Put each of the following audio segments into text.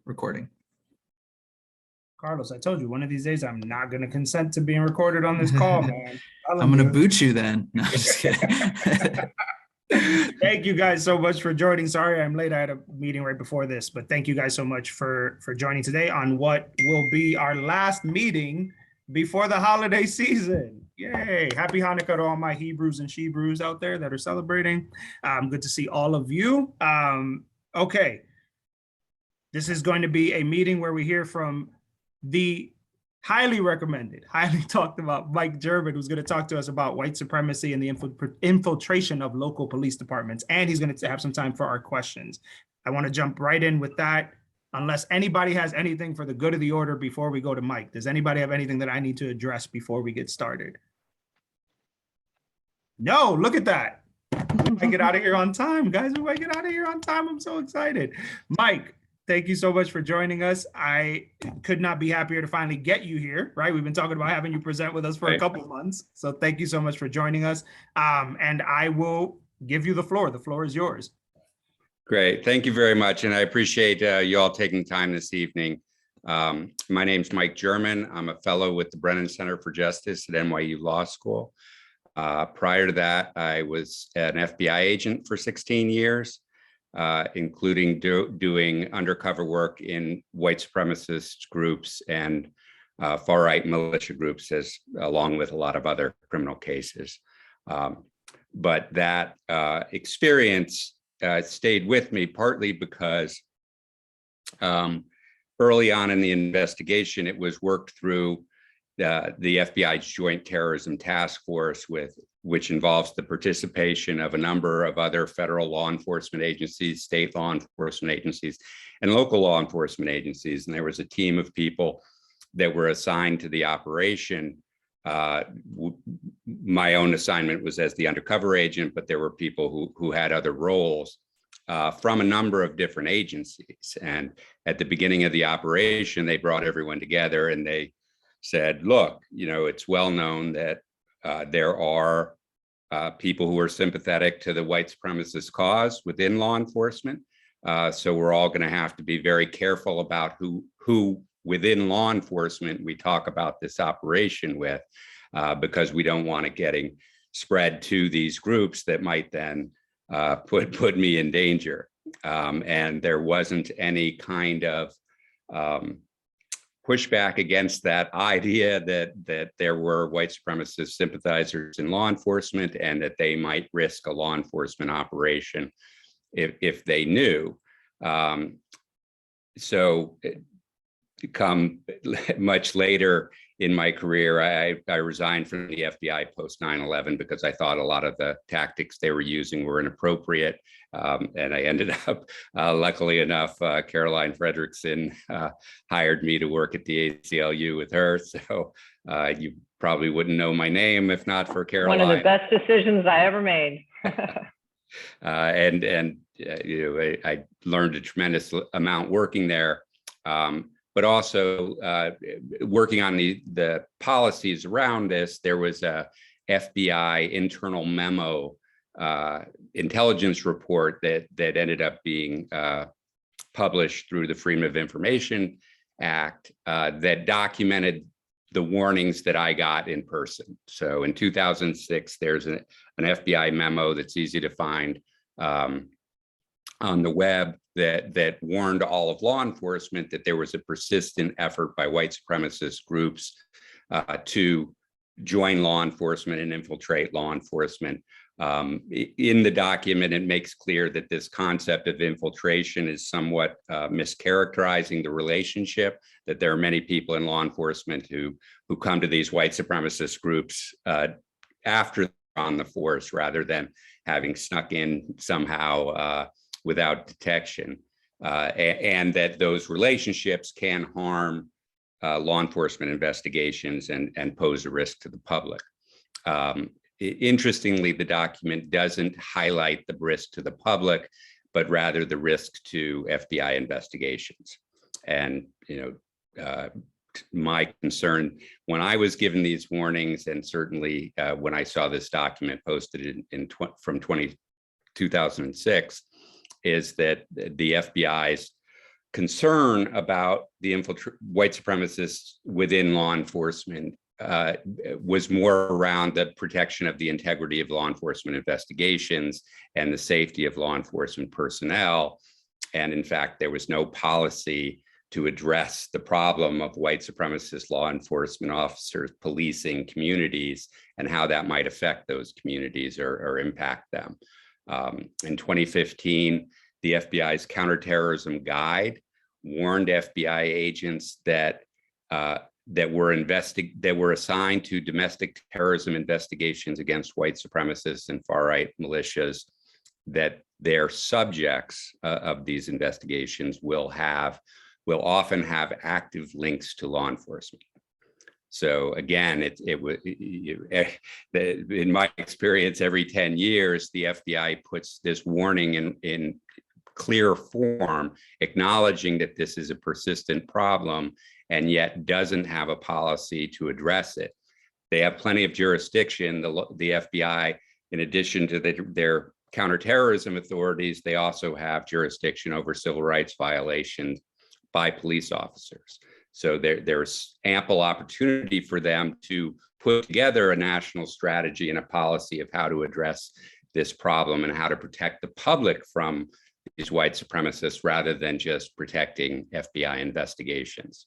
recording. Carlos, I told you one of these days I'm not going to consent to being recorded on this call, man. I'm going to boot you then. No, I'm just kidding. Thank you guys so much for joining. Sorry I'm late. I had a meeting right before this, but thank you guys so much for joining today on what will be our last meeting before the holiday season. Yay. Happy Hanukkah to all my Hebrews and Shebrews out there that are celebrating. Good to see all of you. Okay. This is going to be a meeting where we hear from the highly recommended, highly talked about Mike German, who's going to talk to us about white supremacy and the infiltration of local police departments. And he's going to have some time for our questions. I want to jump right in with that, unless anybody has anything for the good of the order before we go to Mike. Does anybody have anything that I need to address before we get started? No, look at that. We might get out of here on time, guys. We might get out of here on time. I'm so excited. Mike, thank you so much for joining us. I could not be happier to finally get you here, right? We've been talking about having you present with us for a couple of months. So thank you so much for joining us. And I will give you the floor. The floor is yours. Great. Thank you very much. And I appreciate you all taking time this evening. My name's Mike German. I'm a fellow with the Brennan Center for Justice at NYU Law School. Prior to that, I was an FBI agent for 16 years. Including doing undercover work in white supremacist groups and far-right militia groups, along with a lot of other criminal cases. But that experience stayed with me partly because early on in the investigation, it was worked through the FBI's Joint Terrorism Task Force, which involves the participation of a number of other federal law enforcement agencies, state law enforcement agencies, and local law enforcement agencies. And there was a team of people that were assigned to the operation. My own assignment was as the undercover agent, but there were people who had other roles from a number of different agencies. And at the beginning of the operation, they brought everyone together and they said, look, it's well known that there are people who are sympathetic to the white supremacist cause within law enforcement. So we're all going to have to be very careful about who within law enforcement we talk about this operation with, because we don't want it getting spread to these groups that might then put me in danger. And there wasn't any kind of pushback against that idea that there were white supremacist sympathizers in law enforcement and that they might risk a law enforcement operation if they knew. So come much later in my career, I resigned from the FBI post 9/11 because I thought a lot of the tactics they were using were inappropriate. And I ended up, luckily enough, Caroline Fredrickson hired me to work at the ACLU with her. So you probably wouldn't know my name if not for Caroline. One of the best decisions I ever made. I learned a tremendous amount working there. But also working on the policies around this. There was a FBI internal memo intelligence report that ended up being published through the Freedom of Information Act that documented the warnings that I got in person. So in 2006, there's an FBI memo that's easy to find on the web that warned all of law enforcement that there was a persistent effort by white supremacist groups to join law enforcement and infiltrate law enforcement. In the document, it makes clear that this concept of infiltration is somewhat mischaracterizing the relationship, that there are many people in law enforcement who come to these white supremacist groups after they're on the force rather than having snuck in somehow without detection, and that those relationships can harm law enforcement investigations and pose a risk to the public. Interestingly, the document doesn't highlight the risk to the public, but rather the risk to FBI investigations. And my concern when I was given these warnings, and certainly when I saw this document posted from 2006, is that the FBI's concern about the white supremacists within law enforcement was more around the protection of the integrity of law enforcement investigations and the safety of law enforcement personnel. And in fact, there was no policy to address the problem of white supremacist law enforcement officers policing communities and how that might affect those communities or impact them. In 2015, the FBI's counterterrorism guide warned FBI agents that were assigned to domestic terrorism investigations against white supremacists and far-right militias that their subjects of these investigations will often have active links to law enforcement. So again, in my experience, every 10 years, the FBI puts this warning in clear form, acknowledging that this is a persistent problem and yet doesn't have a policy to address it. They have plenty of jurisdiction. The FBI, in addition to their counterterrorism authorities, they also have jurisdiction over civil rights violations by police officers. So there's ample opportunity for them to put together a national strategy and a policy of how to address this problem and how to protect the public from these white supremacists rather than just protecting FBI investigations.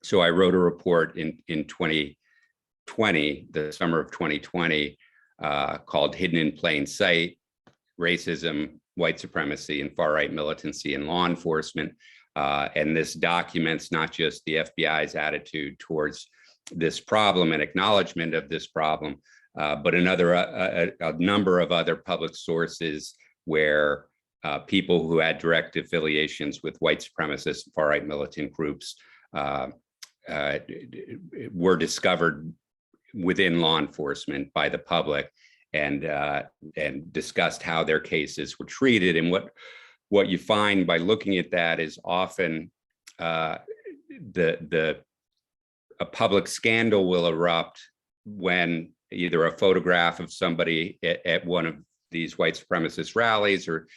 So I wrote a report in 2020, the summer of 2020, called Hidden in Plain Sight: Racism, White Supremacy, and Far-Right Militancy in Law Enforcement. And this documents not just the FBI's attitude towards this problem and acknowledgement of this problem, but a number of other public sources where people who had direct affiliations with white supremacist and far-right militant groups were discovered within law enforcement by the public, and discussed how their cases were treated. And what you find by looking at that is often a public scandal will erupt when either a photograph of somebody at one of these white supremacist rallies or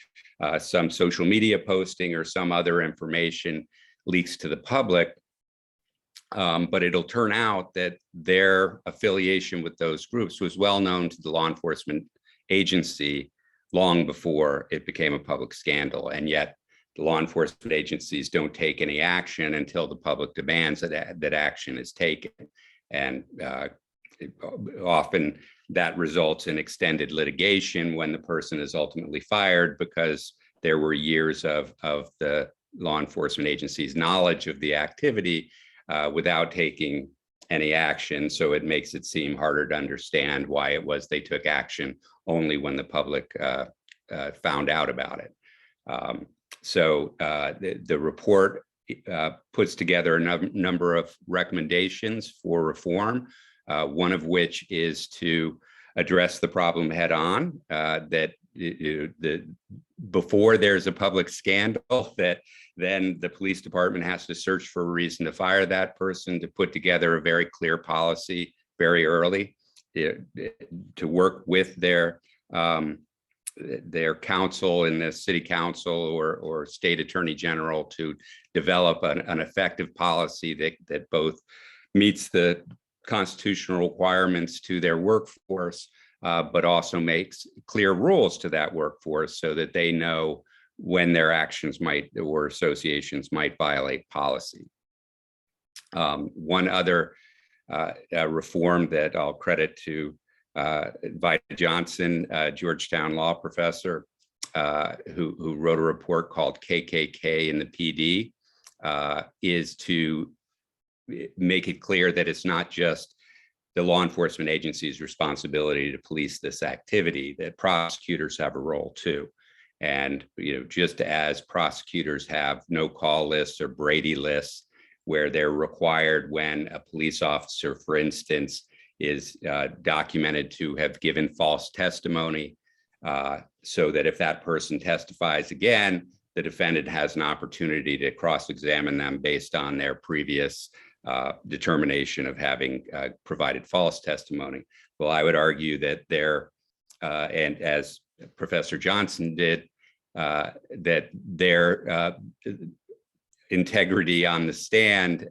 some social media posting or some other information leaks to the public. But it'll turn out that their affiliation with those groups was well known to the law enforcement agency long before it became a public scandal. And yet the law enforcement agencies don't take any action until the public demands that action is taken. And often that results in extended litigation when the person is ultimately fired because there were years of the law enforcement agency's knowledge of the activity without taking any action. So it makes it seem harder to understand why it was they took action only when the public found out about it. So the report puts together a number of recommendations for reform, one of which is to address the problem head on, that before there's a public scandal, that then the police department has to search for a reason to fire that person, to put together a very clear policy very early, to work with their counsel in the city council or state attorney general to develop an effective policy that both meets the constitutional requirements to their workforce, but also makes clear rules to that workforce so that they know when their actions might or associations might violate policy. One other reform that I'll credit to Vida Johnson, Georgetown law professor, who wrote a report called KKK in the PD, is to make it clear that it's not just the law enforcement agency's responsibility to police this activity, that prosecutors have a role too. And just as prosecutors have no-call lists or Brady lists where they're required when a police officer, for instance, is documented to have given false testimony, so that if that person testifies again, the defendant has an opportunity to cross-examine them based on their previous determination of having provided false testimony. Well, I would argue that and as Professor Johnson did, that their integrity on the stand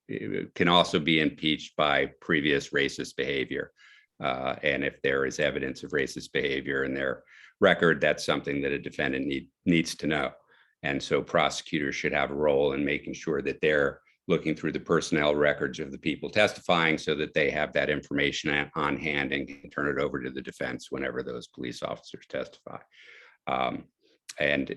it can also be impeached by previous racist behavior. And if there is evidence of racist behavior in their record, that's something that a defendant needs to know. And so prosecutors should have a role in making sure that they're looking through the personnel records of the people testifying so that they have that information on hand and can turn it over to the defense whenever those police officers testify. And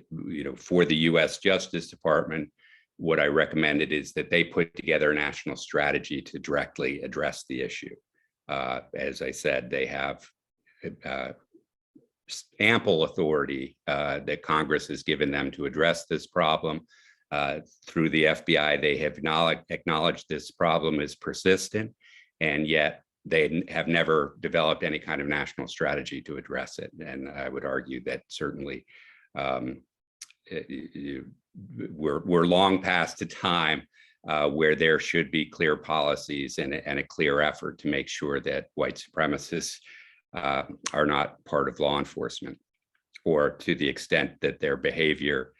for the U.S. Justice Department, what I recommended is that they put together a national strategy to directly address the issue. As I said, they have ample authority that Congress has given them to address this problem. Through the FBI, they have acknowledged this problem is persistent, and yet they have never developed any kind of national strategy to address it. And I would argue that certainly we're long past the time where there should be clear policies and a clear effort to make sure that white supremacists are not part of law enforcement, or to the extent that their behavior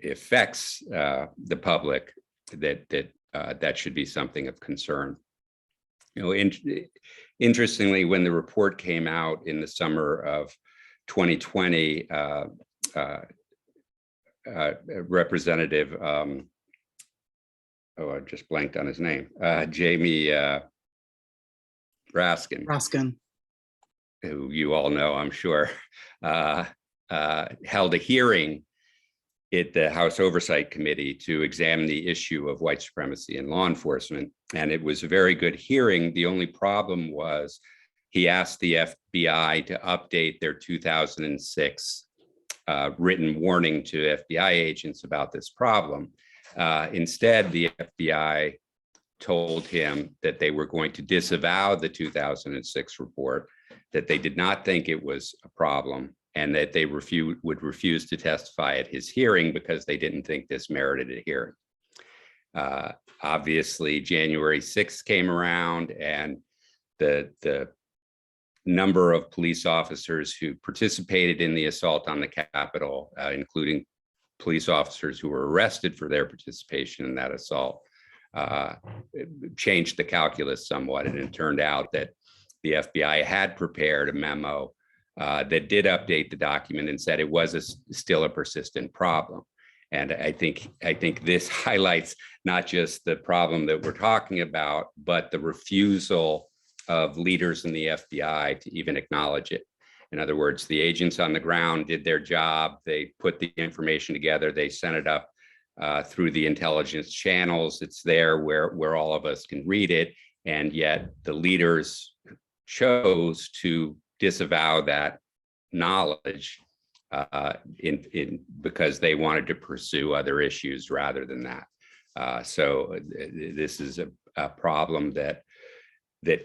affects the public, that should be something of concern. Interestingly, when the report came out in the summer of 2020, Representative, I just blanked on his name, Jamie Raskin, who you all know, I'm sure, held a hearing at the House Oversight Committee to examine the issue of white supremacy in law enforcement. And it was a very good hearing. The only problem was he asked the FBI to update their 2006 written warning to FBI agents about this problem. Instead, the FBI told him that they were going to disavow the 2006 report, that they did not think it was a problem, and that they would refuse to testify at his hearing because they didn't think this merited a hearing. Obviously, January 6th came around, and the number of police officers who participated in the assault on the Capitol, including police officers who were arrested for their participation in that assault, changed the calculus somewhat. And it turned out that the FBI had prepared a memo that did update the document and said it was still a persistent problem. And I think this highlights not just the problem that we're talking about, but the refusal of leaders in the FBI to even acknowledge it. In other words, the agents on the ground did their job. They put the information together. They sent it up through the intelligence channels. It's there where all of us can read it. And yet the leaders chose to disavow that knowledge because they wanted to pursue other issues rather than that. So this is a problem that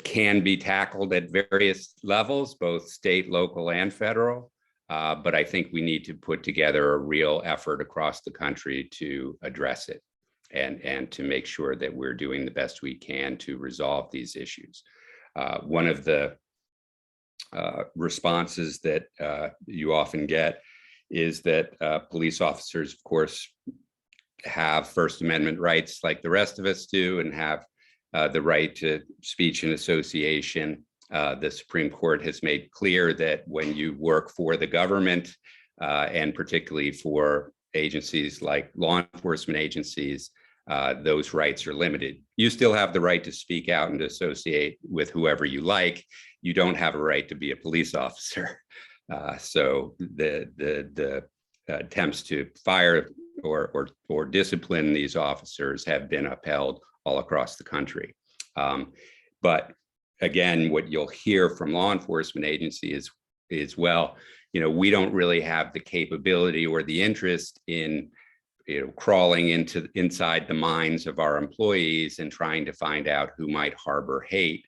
can be tackled at various levels, both state, local, and federal. But I think we need to put together a real effort across the country to address it and to make sure that we're doing the best we can to resolve these issues. One of the responses that you often get is that police officers, of course, have First Amendment rights like the rest of us do, and have the right to speech and association. The Supreme Court has made clear that when you work for the government, and particularly for agencies like law enforcement agencies, those rights are limited. You still have the right to speak out and to associate with whoever you like. You don't have a right to be a police officer. So the attempts to fire or discipline these officers have been upheld all across the country. But again, what you'll hear from law enforcement agencies is, well, we don't really have the capability or the interest in crawling inside the minds of our employees and trying to find out who might harbor hate,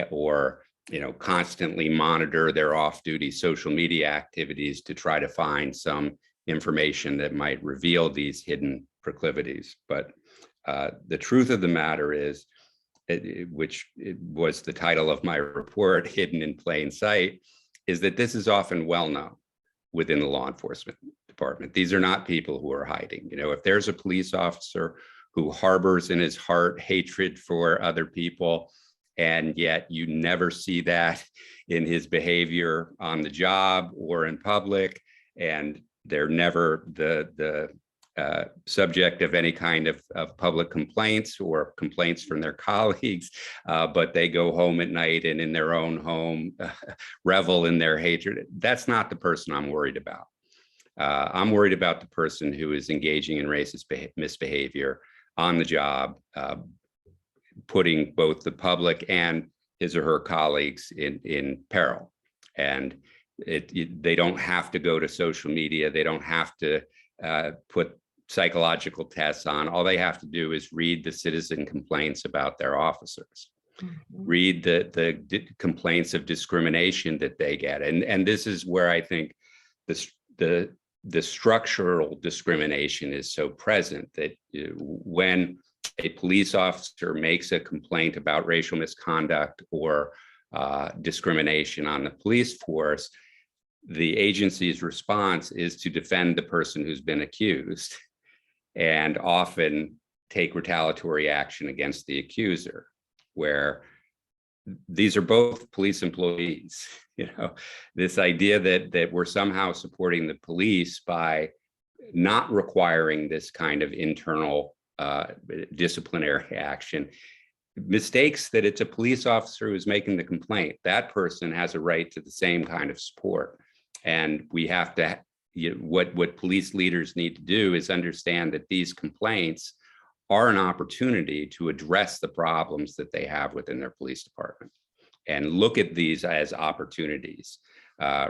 or constantly monitor their off-duty social media activities to try to find some information that might reveal these hidden proclivities. But the truth of the matter is, which was the title of my report, Hidden in Plain Sight, is that this is often well known. within the law enforcement department. These are not people who are hiding. You know, if there's a police officer who harbors in his heart hatred for other people, and yet you never see that in his behavior on the job or in public, and they're never the subject of any kind of public complaints or complaints from their colleagues, but they go home at night and in their own home revel in their hatred. That's not the person I'm worried about. I'm worried about the person who is engaging in racist misbehavior on the job, putting both the public and his or her colleagues in peril. And they don't have to go to social media. They don't have to put psychological tests on. All they have to do is read the citizen complaints about their officers, read the complaints of discrimination that they get. And this is where I think the structural discrimination is so present, that when a police officer makes a complaint about racial misconduct or discrimination on the police force, the agency's response is to defend the person who's been accused and often take retaliatory action against the accuser, where these are both police employees. You know, this idea that we're somehow supporting the police by not requiring this kind of internal disciplinary action mistakes that it's a police officer who's making the complaint. That person has a right to the same kind of support. And we have to, what police leaders need to do is understand that these complaints are an opportunity to address the problems that they have within their police department, and look at these as opportunities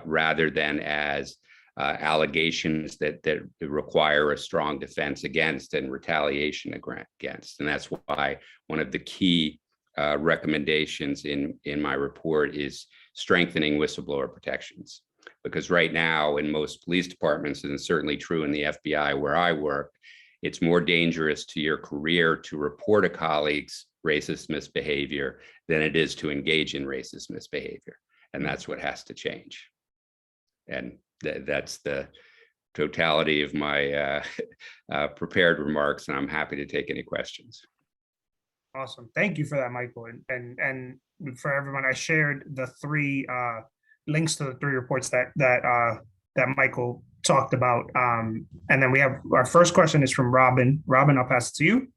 rather than as allegations that require a strong defense against and retaliation against. And that's why one of the key recommendations in my report is strengthening whistleblower protections. Because right now in most police departments, and it's certainly true in the FBI where I work, it's more dangerous to your career to report a colleague's racist misbehavior than it is to engage in racist misbehavior. And that's what has to change. And that's the totality of my prepared remarks, and I'm happy to take any questions. Awesome. Thank you for that, Michael. And for everyone, I shared the three links to the three reports that Michael talked about. And then we have our first question is from Robin. Robin, I'll pass it to you.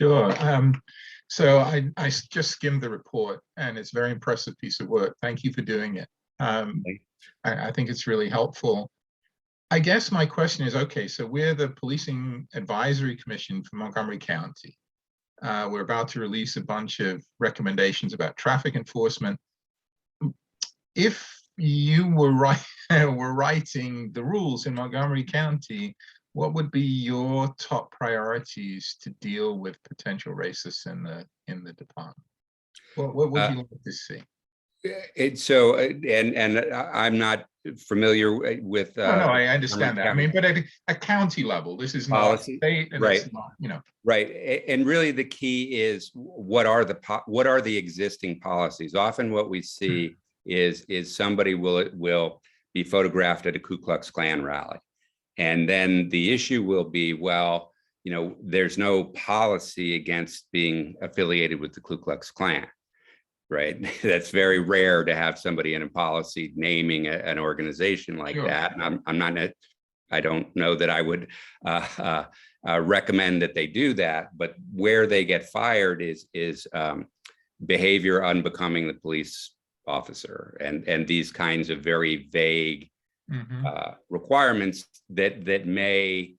Sure. So I just skimmed the report, and it's a very impressive piece of work. Thank you for doing it. I think it's really helpful. I guess my question is, okay, so we're the Policing Advisory Commission for Montgomery County. We're about to release a bunch of recommendations about traffic enforcement. If you were writing the rules in Montgomery County, what would be your top priorities to deal with potential racists in the department? What would you like to see? And I'm not familiar with. No, I understand that. I mean, but at a county level, this is not state, and right? It's not, you know. Right, and really the key is what are the existing policies. Often what we see is somebody will be photographed at a Ku Klux Klan rally, and then the issue will be, well, you know, there's no policy against being affiliated with the Ku Klux Klan. Right. That's very rare to have somebody in a policy naming an organization like that. And I don't know that I would recommend that they do that. But where they get fired is behavior unbecoming the police officer, and these kinds of very vague requirements that may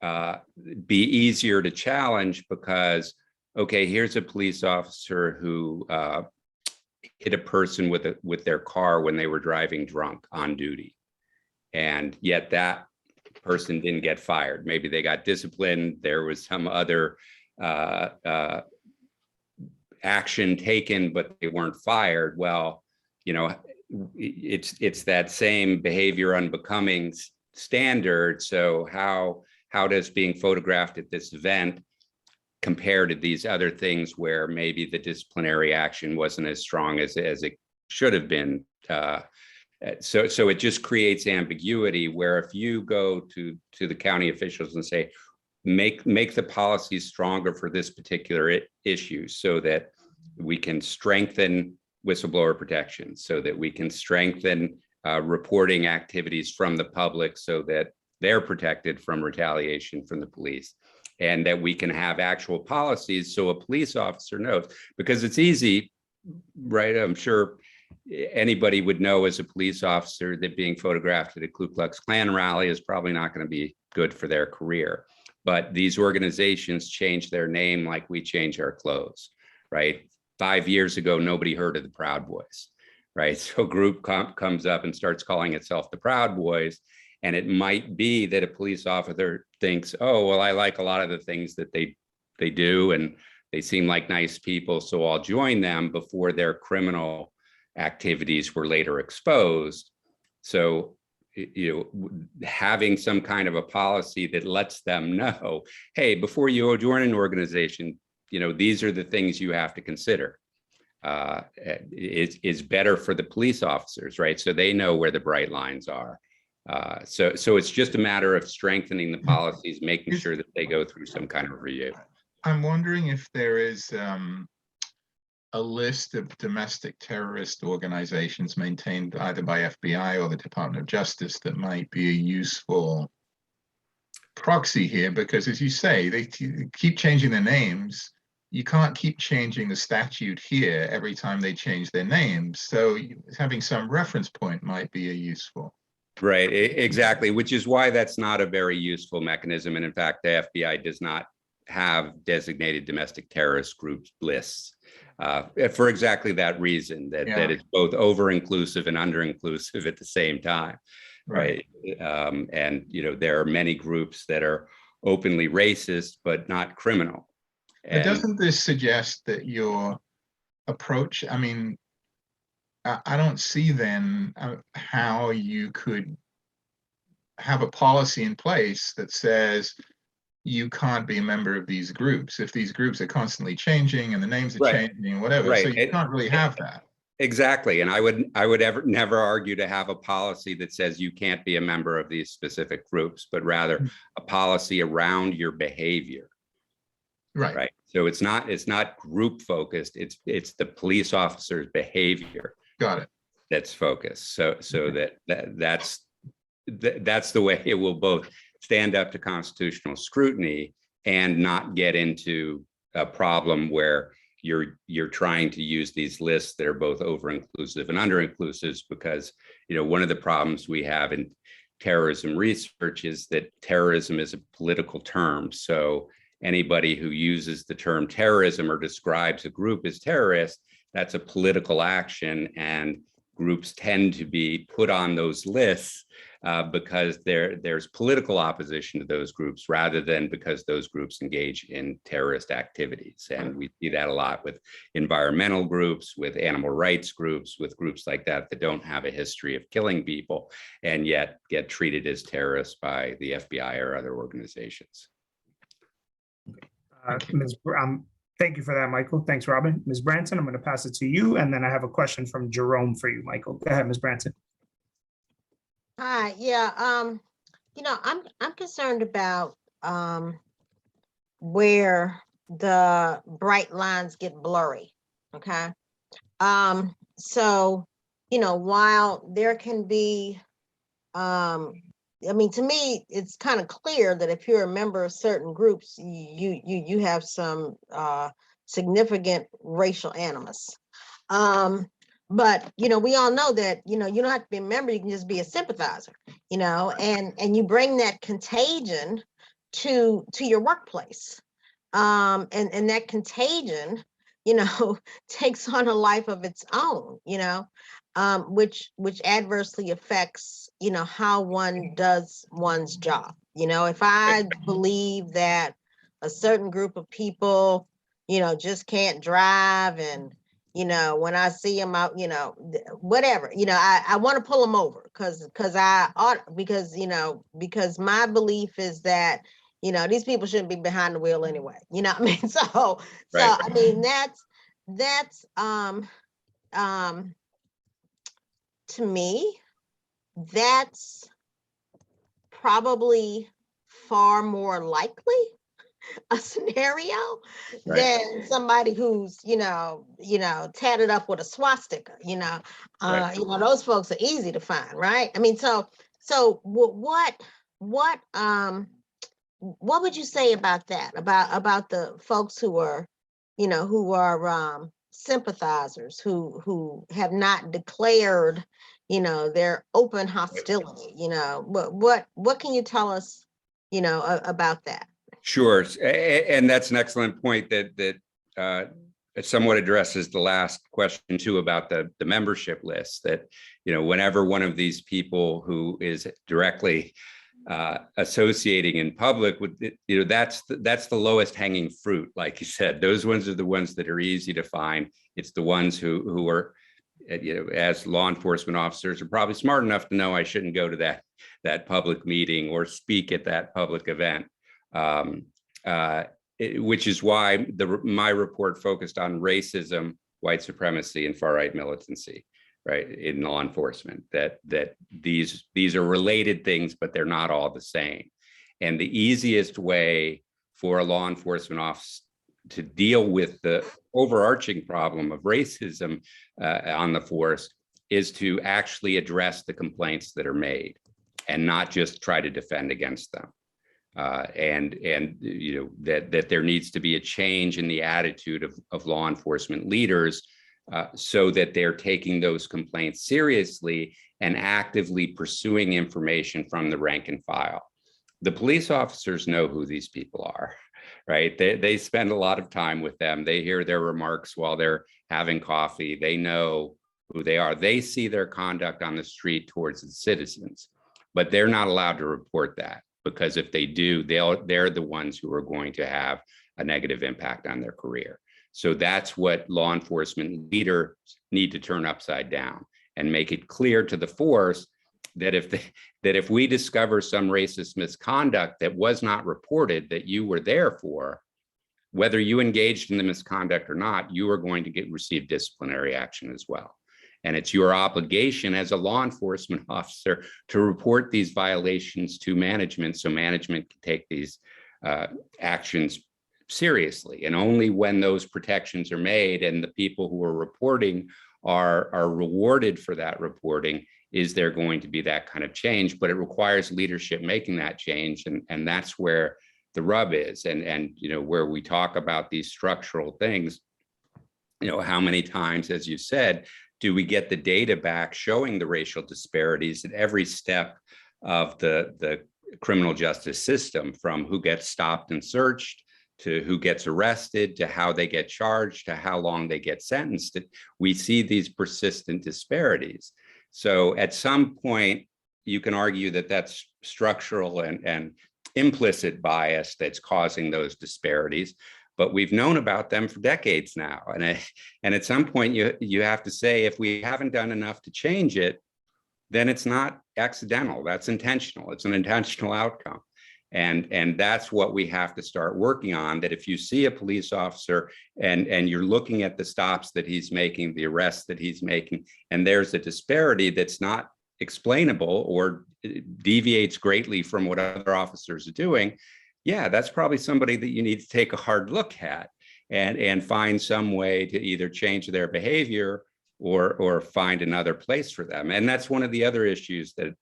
be easier to challenge because, okay, here's a police officer who hit a person with their car when they were driving drunk on duty, and yet that person didn't get fired. Maybe they got disciplined. There was some other action taken, but they weren't fired. Well, you know, it's that same behavior unbecoming standard. So how does being photographed at this event compared to these other things where maybe the disciplinary action wasn't as strong as it should have been So it just creates ambiguity where if you go to the county officials and say, make the policies stronger for this particular issue so that we can strengthen whistleblower protection, so that we can strengthen reporting activities from the public so that they're protected from retaliation from the police, and that we can have actual policies so a police officer knows, because it's easy, right? I'm sure anybody would know as a police officer that being photographed at a Ku Klux Klan rally is probably not going to be good for their career. But these organizations change their name like we change our clothes, right? 5 years ago, nobody heard of the Proud Boys, right? So a group comes up and starts calling itself the Proud Boys. And it might be that a police officer thinks, oh, well, I like a lot of the things that they do, and they seem like nice people, so I'll join them, before their criminal activities were later exposed. So, having some kind of a policy that lets them know, hey, before you join an organization, these are the things you have to consider. Is better for the police officers, right? So they know where the bright lines are. So it's just a matter of strengthening the policies, making sure that they go through some kind of review. I'm wondering if there is a list of domestic terrorist organizations maintained either by FBI or the Department of Justice that might be a useful proxy here, because as you say, they keep changing their names. You can't keep changing the statute here every time they change their names. So having some reference point might be a useful. Right, exactly, which is why that's not a very useful mechanism. And in fact, the FBI does not have designated domestic terrorist groups lists for exactly that reason, that it's both over-inclusive and under-inclusive at the same time, right? And there are many groups that are openly racist, but not criminal. But doesn't this suggest that your approach, I mean, I don't see then how you could have a policy in place that says you can't be a member of these groups if these groups are constantly changing and the names are changing and whatever. So you can't really have that. Exactly. And I would never argue to have a policy that says you can't be a member of these specific groups, but rather a policy around your behavior. Right. So it's not group focused. It's the police officer's behavior. Got it. That's focused. So that's the way it will both stand up to constitutional scrutiny and not get into a problem where you're trying to use these lists that are both over-inclusive and under-inclusive, because one of the problems we have in terrorism research is that terrorism is a political term. So anybody who uses the term terrorism or describes a group as terrorist, that's a political action, and groups tend to be put on those lists because there's political opposition to those groups rather than because those groups engage in terrorist activities. And we see that a lot with environmental groups, with animal rights groups, with groups like that don't have a history of killing people and yet get treated as terrorists by the FBI or other organizations. Thank you for that, Michael. Thanks, Robin. Ms. Branson, I'm going to pass it to you, and then I have a question from Jerome for you, Michael. Go ahead, Ms. Branson. Hi, yeah, I'm concerned about where the bright lines get blurry. Okay. So, while there can be, to me, it's kind of clear that if you're a member of certain groups, you have some significant racial animus. But we all know that you don't have to be a member; you can just be a sympathizer. And you bring that contagion to your workplace, and that contagion, takes on a life of its own. Which adversely affects how one does one's job. If I believe that a certain group of people just can't drive, and when I see them out, whatever, I want to pull them over because my belief is that these people shouldn't be behind the wheel anyway. So that's to me, that's probably far more likely a scenario Right. than somebody who's, tatted up with a swastika, Right. those folks are easy to find, right? I mean, so what would you say about that? About the folks who are, sympathizers who have not declared, their open hostility, what can you tell us, about that? Sure. And that's an excellent point that somewhat addresses the last question too about the membership list, that, whenever one of these people who is directly associating in public with it, that's the lowest hanging fruit. Like you said, those ones are the ones that are easy to find. It's the ones who are, as law enforcement officers, are probably smart enough to know I shouldn't go to that public meeting or speak at that public event. Which is why my report focused on racism, white supremacy, and far-right militancy, right, in law enforcement, that these are related things, but they're not all the same. And the easiest way for a law enforcement officer to deal with the overarching problem of racism on the force is to actually address the complaints that are made and not just try to defend against them. And that there needs to be a change in the attitude of law enforcement leaders so that they're taking those complaints seriously and actively pursuing information from the rank and file. The police officers know who these people are, right? They spend a lot of time with them. They hear their remarks while they're having coffee. They know who they are. They see their conduct on the street towards the citizens, but they're not allowed to report that, because if they do, they're the ones who are going to have a negative impact on their career. So that's what law enforcement leaders need to turn upside down and make it clear to the force that if we discover some racist misconduct that was not reported, that you were there for, whether you engaged in the misconduct or not, you are going to receive disciplinary action as well. And it's your obligation as a law enforcement officer to report these violations to management so management can take these actions seriously. And only when those protections are made and the people who are reporting are rewarded for that reporting is there going to be that kind of change. But it requires leadership making that change. And that's where the rub is. And where we talk about these structural things, how many times, as you said, do we get the data back showing the racial disparities at every step of the criminal justice system, from who gets stopped and searched to who gets arrested to how they get charged to how long they get sentenced? We see these persistent disparities. So at some point, you can argue that that's structural and implicit bias that's causing those disparities. But we've known about them for decades now. And at some point, you have to say, if we haven't done enough to change it, then it's not accidental. That's intentional. It's an intentional outcome. And that's what we have to start working on, that if you see a police officer and you're looking at the stops that he's making, the arrests that he's making, and there's a disparity that's not explainable or deviates greatly from what other officers are doing, yeah, that's probably somebody that you need to take a hard look at and find some way to either change their behavior or find another place for them. And that's one of the other issues that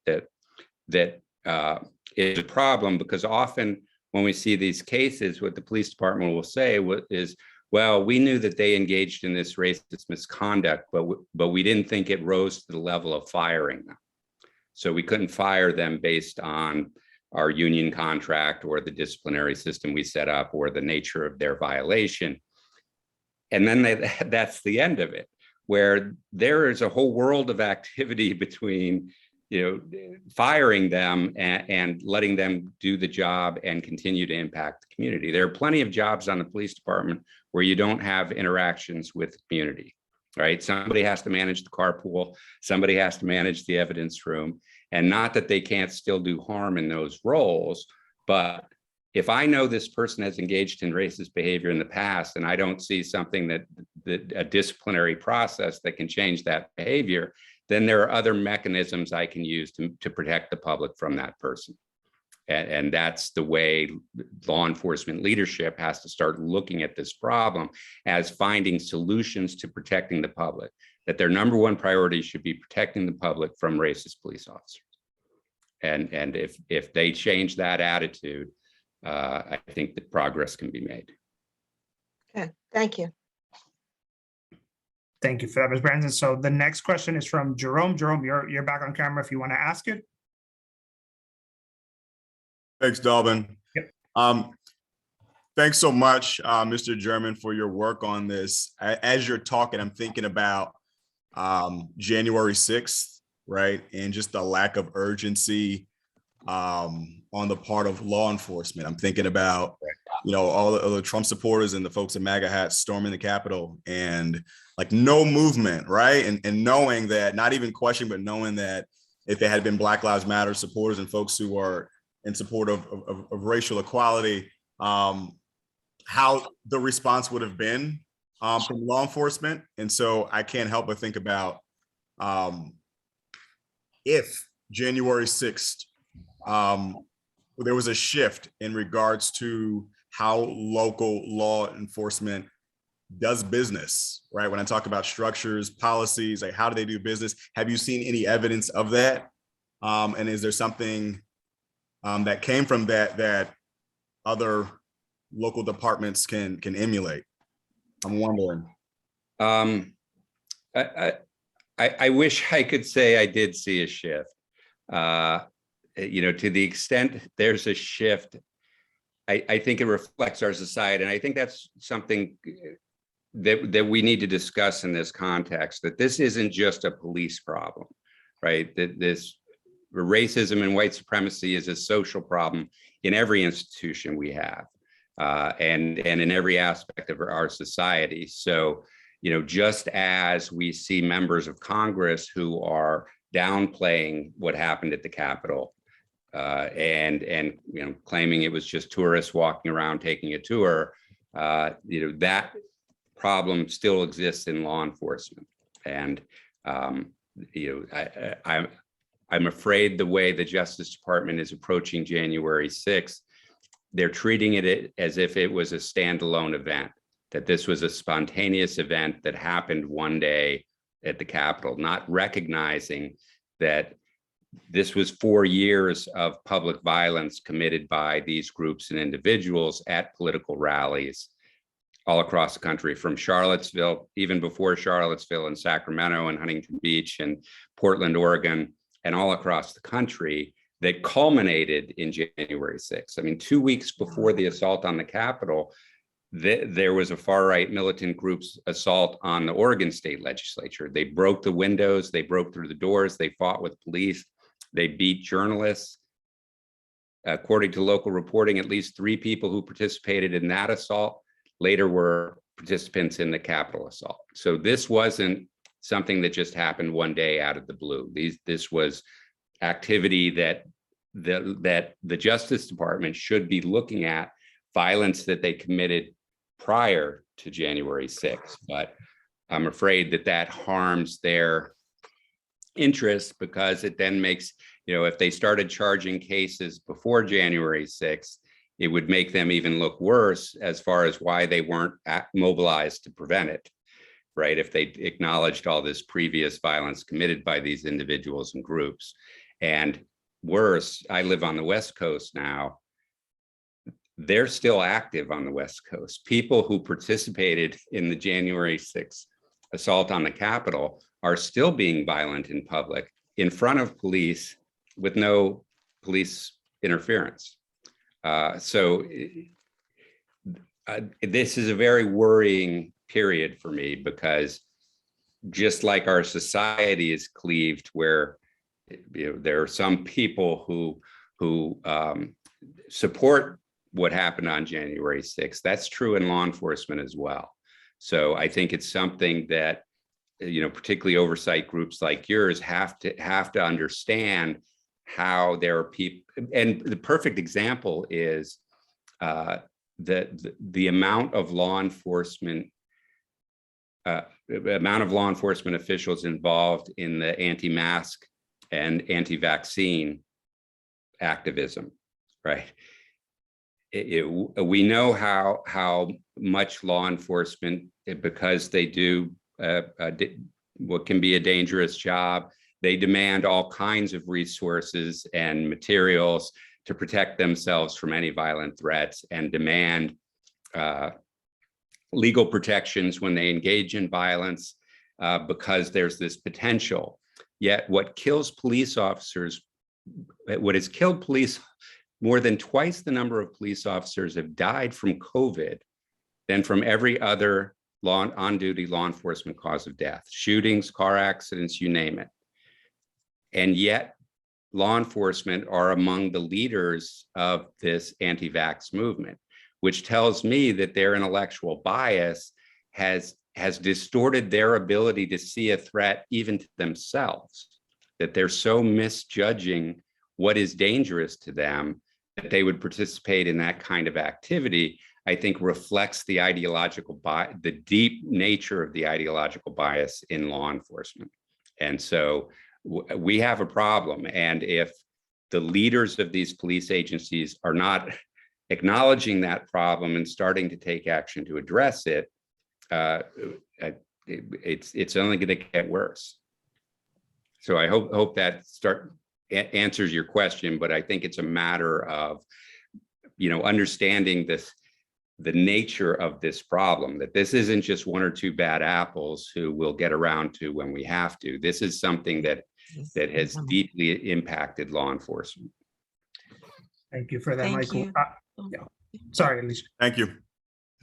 is a problem, because often when we see these cases, what the police department will say is, well, we knew that they engaged in this racist misconduct, but we didn't think it rose to the level of firing them. So we couldn't fire them based on our union contract or the disciplinary system we set up or the nature of their violation. And then that's the end of it, where there is a whole world of activity between firing them and letting them do the job and continue to impact the community. There are plenty of jobs on the police department where you don't have interactions with the community, right? Somebody has to manage the carpool, somebody has to manage the evidence room, and not that they can't still do harm in those roles, but if I know this person has engaged in racist behavior in the past and I don't see something that a disciplinary process that can change that behavior, then there are other mechanisms I can use to protect the public from that person. And that's the way law enforcement leadership has to start looking at this problem, as finding solutions to protecting the public, that their number one priority should be protecting the public from racist police officers. And if they change that attitude, I think that progress can be made. Okay, thank you. Thank you for that, Ms. Branson. So the next question is from Jerome. Jerome, you're back on camera if you want to ask it. Thanks, Dalvin. Yep. Thanks so much, Mr. German, for your work on this. As you're talking, I'm thinking about January 6th, right? And just the lack of urgency on the part of law enforcement. I'm thinking about, all the Trump supporters and the folks in MAGA hats storming the Capitol and like no movement, right? And knowing that, not even questioning, but knowing that if they had been Black Lives Matter supporters and folks who are in support of racial equality, how the response would have been from law enforcement. And so I can't help but think about if January 6th, there was a shift in regards to how local law enforcement does business, right? When I talk about structures, policies, like how do they do business? Have you seen any evidence of that? And is there something that came from that other local departments can emulate? I'm wondering. I wish I could say I did see a shift. To the extent there's a shift, I think it reflects our society. And I think that's something that we need to discuss in this context, that this isn't just a police problem, right? That this racism and white supremacy is a social problem in every institution we have, and in every aspect of our society. So, just as we see members of Congress who are downplaying what happened at the Capitol, and claiming it was just tourists walking around taking a tour, that problem still exists in law enforcement. And I'm afraid the way the Justice Department is approaching January 6th, they're treating it as if it was a standalone event, that this was a spontaneous event that happened one day at the Capitol, not recognizing that this was 4 years of public violence committed by these groups and individuals at political rallies all across the country, from Charlottesville, even before Charlottesville, and Sacramento and Huntington Beach and Portland, Oregon, and all across the country, that culminated in January 6th. I mean, 2 weeks before the assault on the Capitol, there was a far-right militant group's assault on the Oregon state legislature. They broke the windows, they broke through the doors, they fought with police, they beat journalists. According to local reporting, at least 3 people who participated in that assault later were participants in the Capitol assault. So this wasn't something that just happened one day out of the blue. This was activity that the Justice Department should be looking at, violence that they committed prior to January 6th. But I'm afraid that harms their interest, because it then makes, if they started charging cases before January 6th, it would make them even look worse as far as why they weren't mobilized to prevent it, right? If they acknowledged all this previous violence committed by these individuals and groups. And worse, I live on the West Coast now. They're still active on the West Coast. People who participated in the January 6th assault on the Capitol are still being violent in public in front of police with no police interference. So this is a very worrying period for me, because just like our society is cleaved, where there are some people who support what happened on January 6th, that's true in law enforcement as well. So I think it's something that, particularly oversight groups like yours have to understand how there are people. And the perfect example is the amount of law enforcement the amount of law enforcement officials involved in the anti-mask and anti-vaccine activism, right? We know how much law enforcement, because they do what can be a dangerous job, they demand all kinds of resources and materials to protect themselves from any violent threats, and demand legal protections when they engage in violence, because there's this potential. Yet what kills police officers, what has killed police, more than twice the number of police officers have died from COVID than from every other on-duty law enforcement cause of death: shootings, car accidents, you name it. And yet law enforcement are among the leaders of this anti-vax movement, which tells me that their intellectual bias has distorted their ability to see a threat even to themselves, that they're so misjudging what is dangerous to them that they would participate in that kind of activity. I think reflects the ideological bias, the deep nature of the ideological bias in law enforcement. And so we have a problem. And if the leaders of these police agencies are not acknowledging that problem and starting to take action to address it, it's only going to get worse. So I hope that answers your question, but I think it's a matter of, understanding the nature of this problem, that this isn't just one or two bad apples who we'll get around to when we have to. This is something that has deeply impacted law enforcement. Thank you for that, Thank Michael. you. Yeah. Sorry, Alicia. Thank you.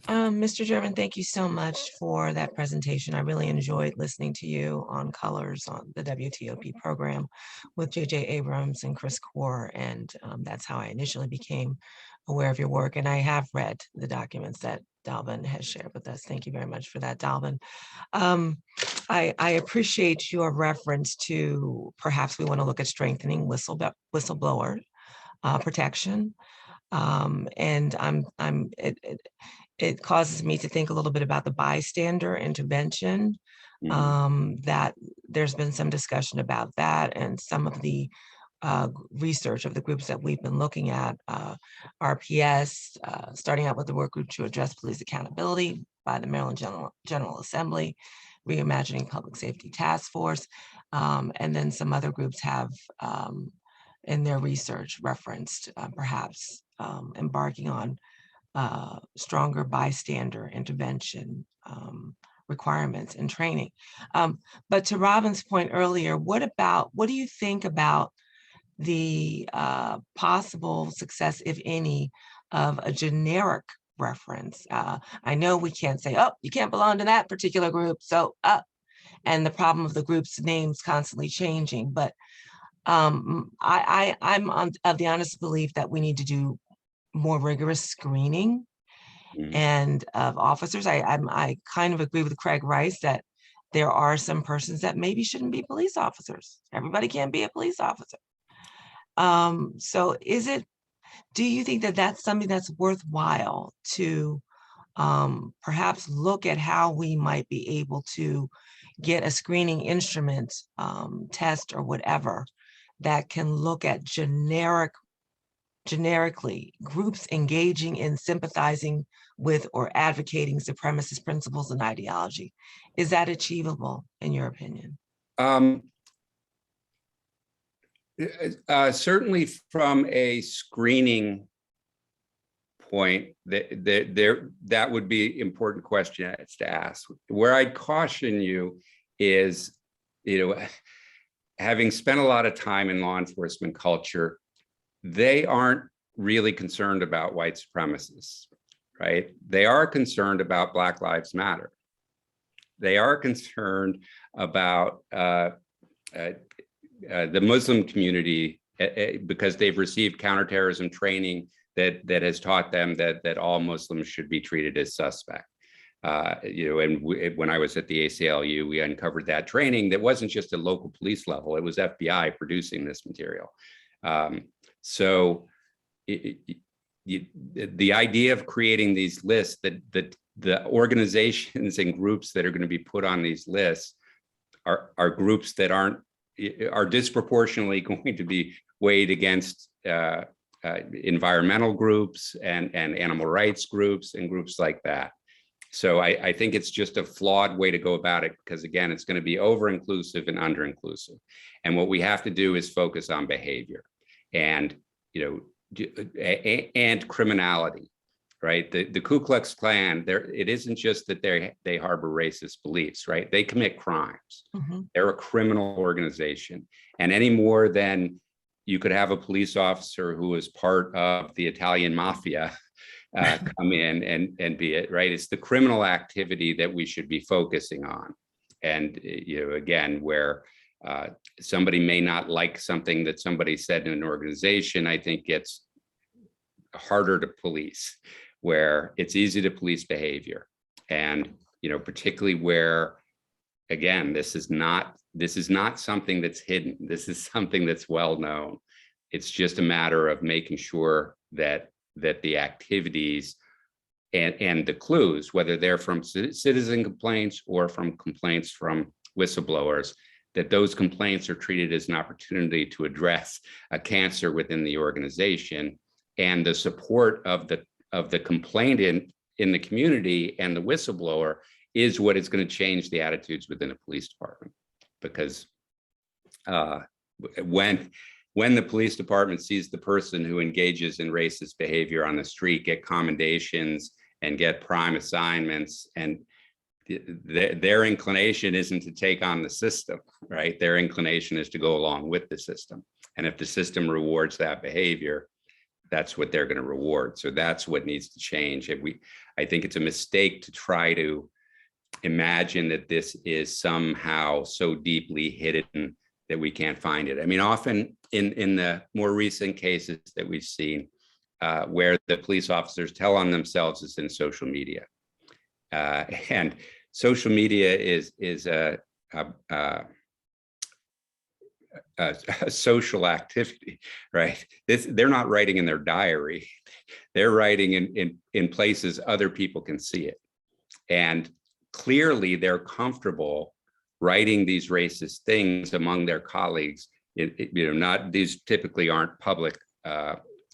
Mr. German, thank you so much for that presentation. I really enjoyed listening to you on colors on the WTOP program with J.J. Abrams and Chris Kaur, and that's how I initially became aware of your work. And I have read the documents that Dalvin has shared with us. Thank you very much for that, Dalvin. I appreciate your reference to perhaps we want to look at strengthening whistleblower protection. And it causes me to think a little bit about the bystander intervention, that there's been some discussion about that, and some of the research of the groups that we've been looking at, RPS, starting out with the work group to address police accountability by the Maryland General Assembly, Reimagining Public Safety Task Force, and then some other groups have in their research referenced perhaps embarking on stronger bystander intervention requirements and training. But to Robin's point earlier, what do you think about the possible success, if any, of a generic reference? I know we can't say, oh, you can't belong to that particular group, so and the problem of the group's names constantly changing. But I'm of the honest belief that we need to do more rigorous screening and of officers. I kind of agree with Craig Rice that there are some persons that maybe shouldn't be police officers. Everybody can't be a police officer. So do you think that that's something that's worthwhile to perhaps look at how we might be able to get a screening instrument, test or whatever, that can look at generically groups engaging in sympathizing with or advocating supremacist principles and ideology? Is that achievable in your opinion? Certainly from a screening point, that would be important question to ask. Where I'd caution you is, having spent a lot of time in law enforcement culture, they aren't really concerned about white supremacists, right? They are concerned about Black Lives Matter. They are concerned about the Muslim community because they've received counterterrorism training that has taught them that all Muslims should be treated as suspect. And when I was at the ACLU, we uncovered that training that wasn't just at local police level, it was FBI producing this material. So the idea of creating these lists, that the organizations and groups that are going to be put on these lists are groups that are disproportionately going to be weighed against environmental groups and animal rights groups and groups like that. So I think it's just a flawed way to go about it, because again, it's going to be over-inclusive and under-inclusive. And what we have to do is focus on behavior and, and criminality, right? The Ku Klux Klan, it isn't just that they harbor racist beliefs, right? They commit crimes. Mhm. They're a criminal organization. And any more than you could have a police officer who is part of the Italian mafia come in and be it, right? It's the criminal activity that we should be focusing on. And, again, where somebody may not like something that somebody said in an organization, I think gets harder to police, where it's easy to police behavior. And, particularly where, again, this is not something that's hidden. This is something that's well known. It's just a matter of making sure that the activities and the clues, whether they're from citizen complaints or from complaints from whistleblowers, that those complaints are treated as an opportunity to address a cancer within the organization, and the support of the complainant in the community and the whistleblower is what is going to change the attitudes within a police department. Because when the police department sees the person who engages in racist behavior on the street get commendations and get prime assignments, and their inclination isn't to take on the system, right? Their inclination is to go along with the system. And if the system rewards that behavior, that's what they're going to reward. So that's what needs to change. I think it's a mistake to try to imagine that this is somehow so deeply hidden that we can't find it. I mean, often in the more recent cases that we've seen, where the police officers tell on themselves is in social media. And social media is a social activity, right? They're not writing in their diary. They're writing in places other people can see it. And clearly they're comfortable writing these racist things among their colleagues. These typically aren't public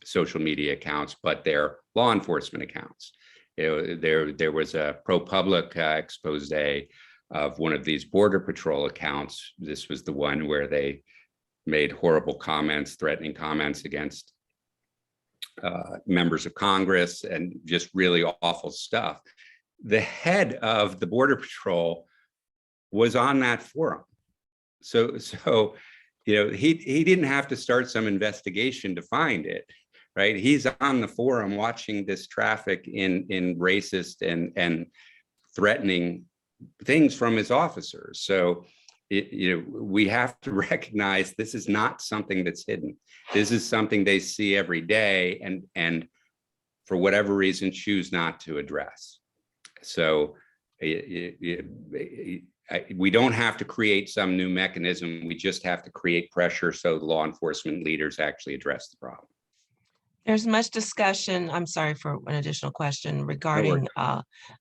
social media accounts, but they're law enforcement accounts. There was a ProPublica expose of one of these Border Patrol accounts. This was the one where they made horrible comments, threatening comments against members of Congress, and just really awful stuff. The head of the Border Patrol was on that forum. So he didn't have to start some investigation to find it, right? He's on the forum watching this traffic in racist and threatening things from his officers. So we have to recognize this is not something that's hidden. This is something they see every day and for whatever reason choose not to address. So we don't have to create some new mechanism. We just have to create pressure so the law enforcement leaders actually address the problem. There's much discussion, I'm sorry for an additional question, regarding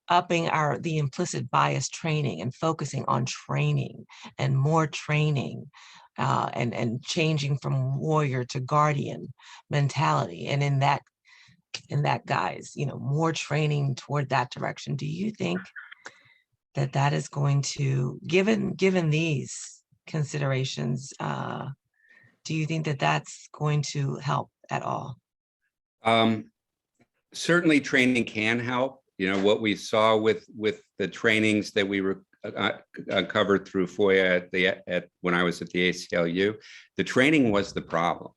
upping the implicit bias training and focusing on training and more training and changing from warrior to guardian mentality. And in that guise, more training toward that direction. Do you think that is going to, given these considerations, do you think that that's going to help at all? Certainly training can help. What we saw with the trainings that we covered through FOIA when I was at the ACLU, the training was the problem,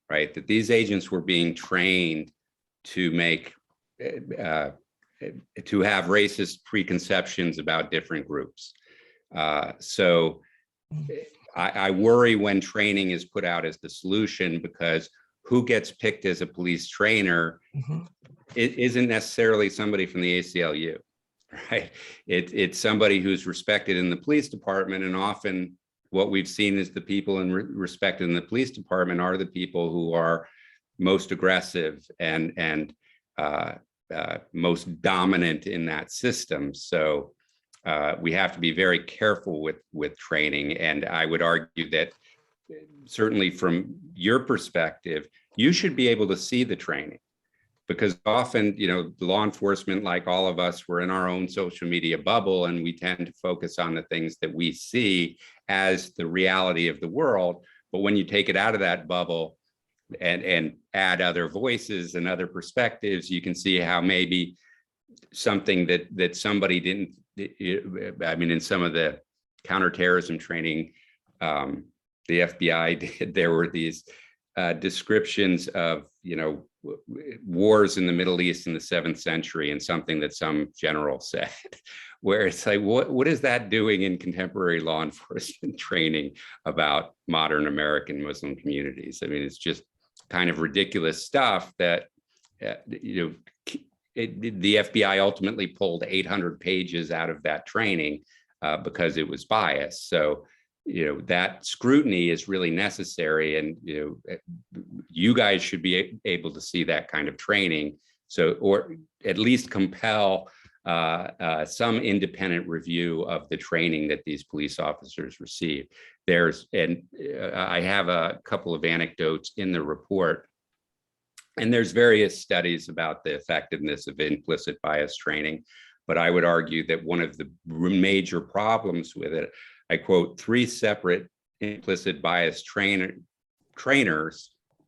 right? That these agents were being trained to make to have racist preconceptions about different groups. So I worry when training is put out as the solution, because who gets picked as a police trainer, it isn't necessarily somebody from the ACLU, right? It's somebody who's respected in the police department, and often what we've seen is the people respected in the police department are the people who are most aggressive and most dominant in that system. So we have to be very careful with training. And I would argue that certainly from your perspective, you should be able to see the training, because often, law enforcement, like all of us, we're in our own social media bubble, and we tend to focus on the things that we see as the reality of the world. But when you take it out of that bubble and add other voices and other perspectives, you can see how maybe something that somebody didn't, I mean, in some of the counterterrorism training the FBI did, there were these descriptions of, wars in the Middle East in the 7th century, and something that some general said, where it's like, what is that doing in contemporary law enforcement training about modern American Muslim communities? I mean, it's just kind of ridiculous stuff that, the FBI ultimately pulled 800 pages out of that training because it was biased. So, that scrutiny is really necessary, and you guys should be able to see that kind of training, so, or at least compel some independent review of the training that these police officers receive. I have a couple of anecdotes in the report, and there's various studies about the effectiveness of implicit bias training, but I would argue that one of the major problems with it, I quote 3 separate implicit bias trainers,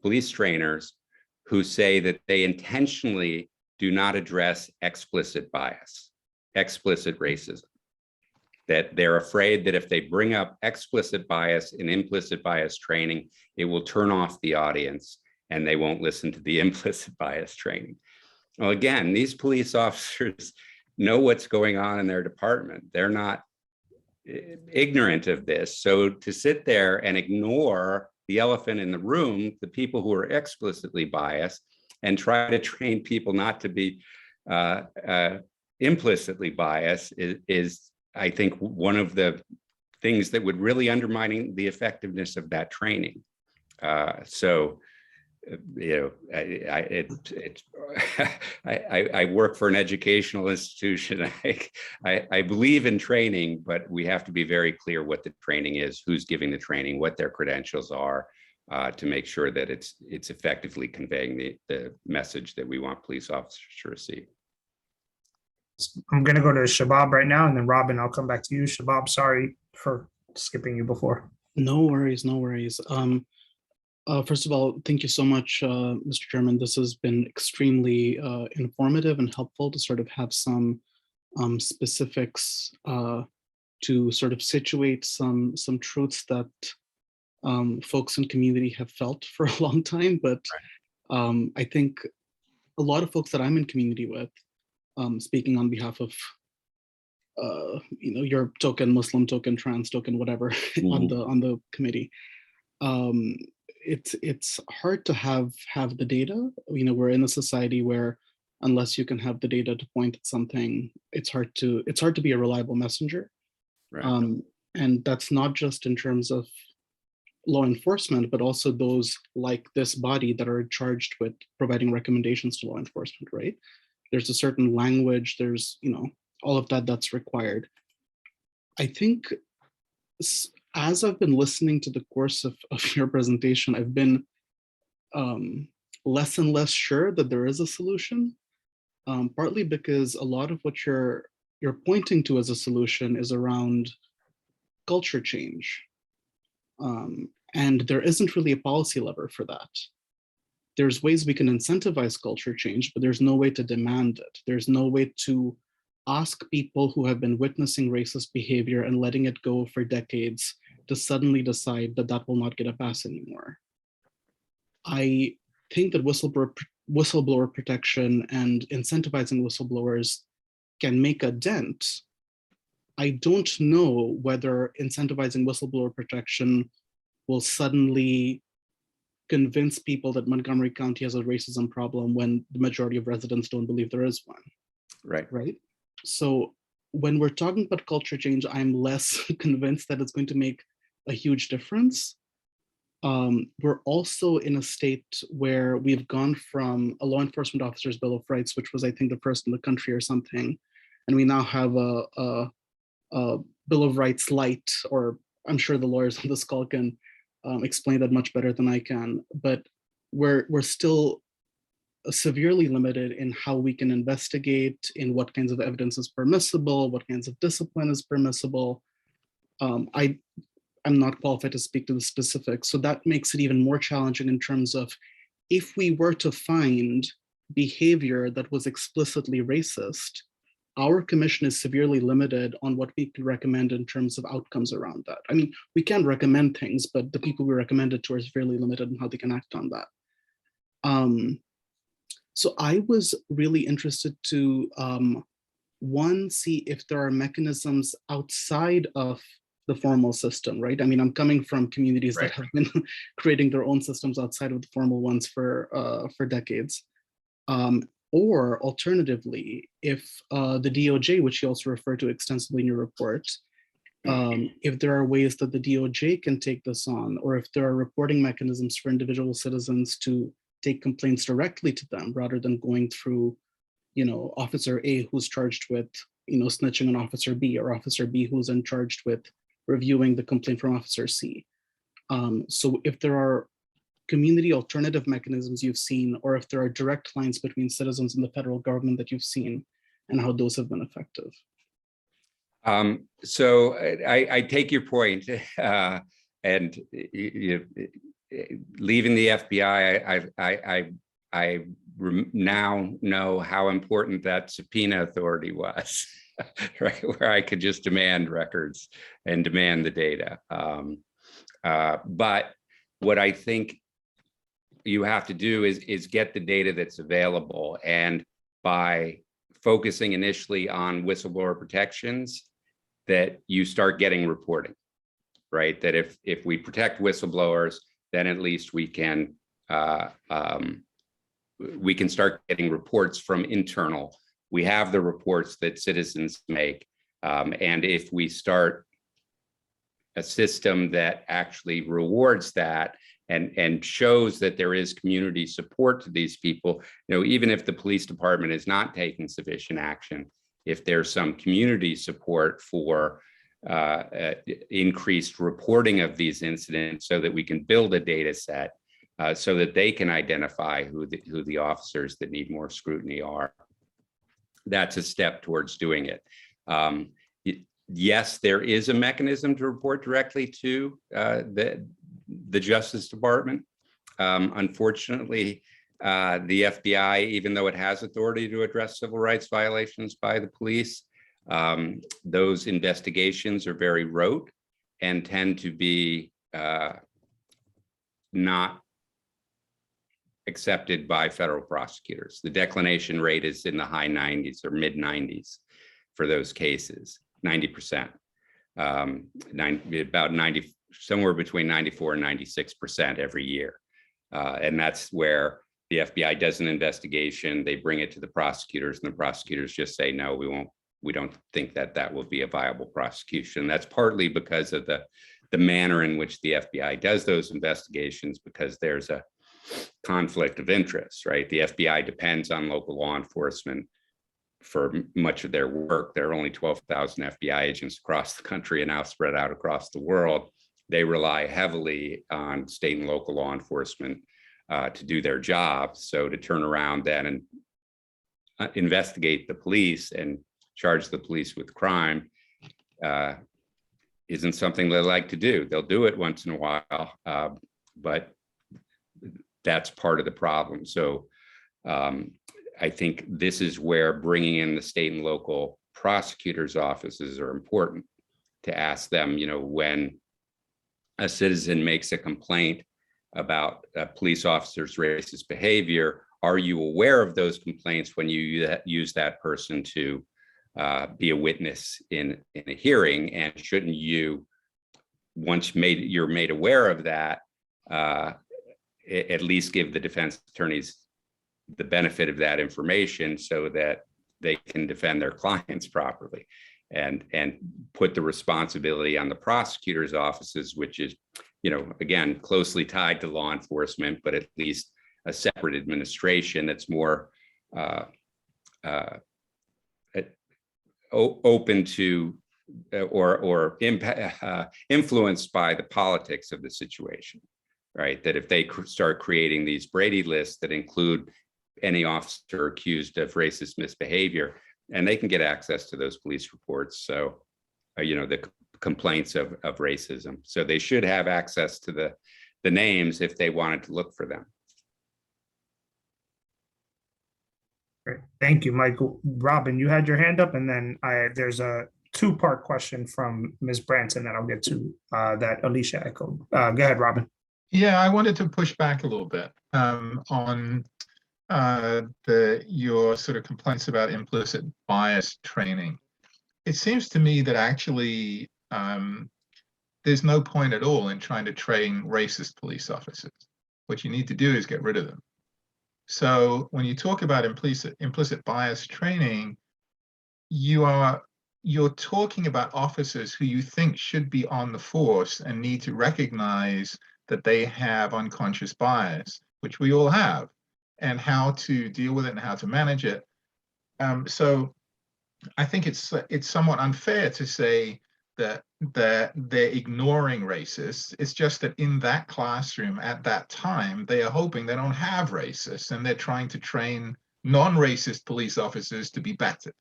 police trainers, who say that they intentionally do not address explicit bias, explicit racism, that they're afraid that if they bring up explicit bias in implicit bias training, it will turn off the audience and they won't listen to the implicit bias training. Well, again, these police officers know what's going on in their department. They're not ignorant of this. So to sit there and ignore the elephant in the room, the people who are explicitly biased, and try to train people not to be implicitly biased is, I think, one of the things that would really undermine the effectiveness of that training. I work for an educational institution. I believe in training, but we have to be very clear what the training is, who's giving the training, what their credentials are, to make sure that it's effectively conveying the message that we want police officers to receive. I'm going to go to Shabab right now, and then Robin, I'll come back to you. Shabab, sorry for skipping you before. No worries, no worries. First of all, thank you so much, Mr. Chairman. This has been extremely informative and helpful to sort of have some specifics to sort of situate some truths that folks in community have felt for a long time. But I think a lot of folks that I'm in community with, speaking on behalf of your token Muslim, token trans, token whatever on the committee, it's hard to have the data. We're in a society where unless you can have the data to point at something, it's hard to be a reliable messenger. Right. And that's not just in terms of law enforcement, but also those like this body that are charged with providing recommendations to law enforcement, right? There's a certain language, there's, all of that's required. I think as I've been listening to the course of your presentation, I've been less and less sure that there is a solution, partly because a lot of what you're pointing to as a solution is around culture change. And there isn't really a policy lever for that. There's ways we can incentivize culture change, but there's no way to demand it. There's no way to ask people who have been witnessing racist behavior and letting it go for decades to suddenly decide that that will not get a pass anymore. I think that whistleblower protection and incentivizing whistleblowers can make a dent. I don't know whether incentivizing whistleblower protection will suddenly convince people that Montgomery County has a racism problem when the majority of residents don't believe there is one. Right. So when we're talking about culture change, I'm less convinced that it's going to make a huge difference. We're also in a state where we've gone from a law enforcement officer's Bill of Rights, which was, I think, the first in the country or something, and we now have a Bill of Rights light, or I'm sure the lawyers on this call can explain that much better than I can, but we're still severely limited in how we can investigate, in what kinds of evidence is permissible, what kinds of discipline is permissible. I'm not qualified to speak to the specifics, so that makes it even more challenging in terms of if we were to find behavior that was explicitly racist, our commission is severely limited on what we could recommend in terms of outcomes around that. I mean, we can recommend things, but the people we recommend it to are severely limited in how they can act on that. So I was really interested to, one, see if there are mechanisms outside of the formal system, right? I mean, I'm coming from communities that have been creating their own systems outside of the formal ones for decades. Or alternatively, if the DOJ, which you also refer to extensively in your report, if there are ways that the DOJ can take this on, or if there are reporting mechanisms for individual citizens to take complaints directly to them rather than going through, Officer A who's charged with, snitching on Officer B, or Officer B who's in charged with reviewing the complaint from Officer C. So if there are community alternative mechanisms you've seen, or if there are direct lines between citizens and the federal government that you've seen, and how those have been effective. So I take your point, and leaving the FBI, I now know how important that subpoena authority was, right? Where I could just demand records and demand the data. But what I think you have to do is get the data that's available, and by focusing initially on whistleblower protections, that you start getting reporting, right? That if we protect whistleblowers, then at least we can start getting reports from internal. We have the reports that citizens make, and if we start a system that actually rewards that and shows that there is community support to these people, even if the police department is not taking sufficient action, if there's some community support for increased reporting of these incidents, so that we can build a data set so that they can identify who the officers that need more scrutiny are. That's a step towards doing it. Yes, there is a mechanism to report directly to the Justice Department. Unfortunately, the FBI, even though it has authority to address civil rights violations by the police, those investigations are very rote and tend to be not accepted by federal prosecutors. The declination rate is in the high 90s or mid 90s for those cases, 90%, about 90, somewhere between 94 and 96% every year. And that's where the FBI does an investigation, they bring it to the prosecutors, and the prosecutors just say, no, we don't think that will be a viable prosecution. That's partly because of the manner in which the FBI does those investigations, because there's a conflict of interest, right? The FBI depends on local law enforcement for much of their work. There are only 12,000 FBI agents across the country and now spread out across the world. They rely heavily on state and local law enforcement to do their job. So to turn around then and investigate the police and charge the police with crime isn't something they like to do. They'll do it once in a while, but that's part of the problem. So I think this is where bringing in the state and local prosecutors' offices are important, to ask them, when a citizen makes a complaint about a police officer's racist behavior, are you aware of those complaints when you use that person to be a witness in a hearing? And shouldn't you, once you're made aware of that, at least give the defense attorneys the benefit of that information so that they can defend their clients properly, and put the responsibility on the prosecutor's offices, which is again, closely tied to law enforcement, but at least a separate administration that's more open to or influenced by the politics of the situation, right? That if they start creating these Brady lists that include any officer accused of racist misbehavior, and they can get access to those police reports. So, the complaints of racism. So they should have access to the names if they wanted to look for them. Great. Thank you, Michael. Robin, you had your hand up, and then there's a two-part question from Ms. Branson that I'll get to that Alicia echoed. Go ahead, Robin. Yeah, I wanted to push back a little bit on your sort of complaints about implicit bias training. It seems to me that actually there's no point at all in trying to train racist police officers. What you need to do is get rid of them. So when you talk about implicit bias training, you're talking about officers who you think should be on the force and need to recognize that they have unconscious bias, which we all have, and how to deal with it and how to manage it. So I think it's somewhat unfair to say that they're ignoring racists. It's just that in that classroom at that time, they are hoping they don't have racists, and they're trying to train non-racist police officers to be better.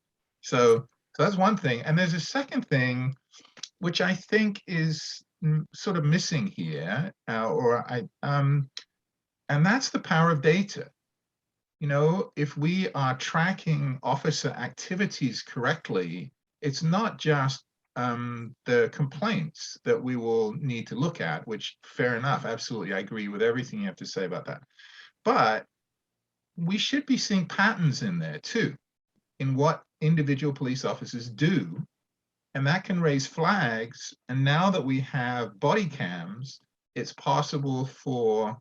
So that's one thing. And there's a second thing, which I think is sort of missing here, and that's the power of data. If we are tracking officer activities correctly, it's not just the complaints that we will need to look at, which fair enough, absolutely, I agree with everything you have to say about that. But we should be seeing patterns in there too, in what individual police officers do, and that can raise flags. And now that we have body cams, it's possible for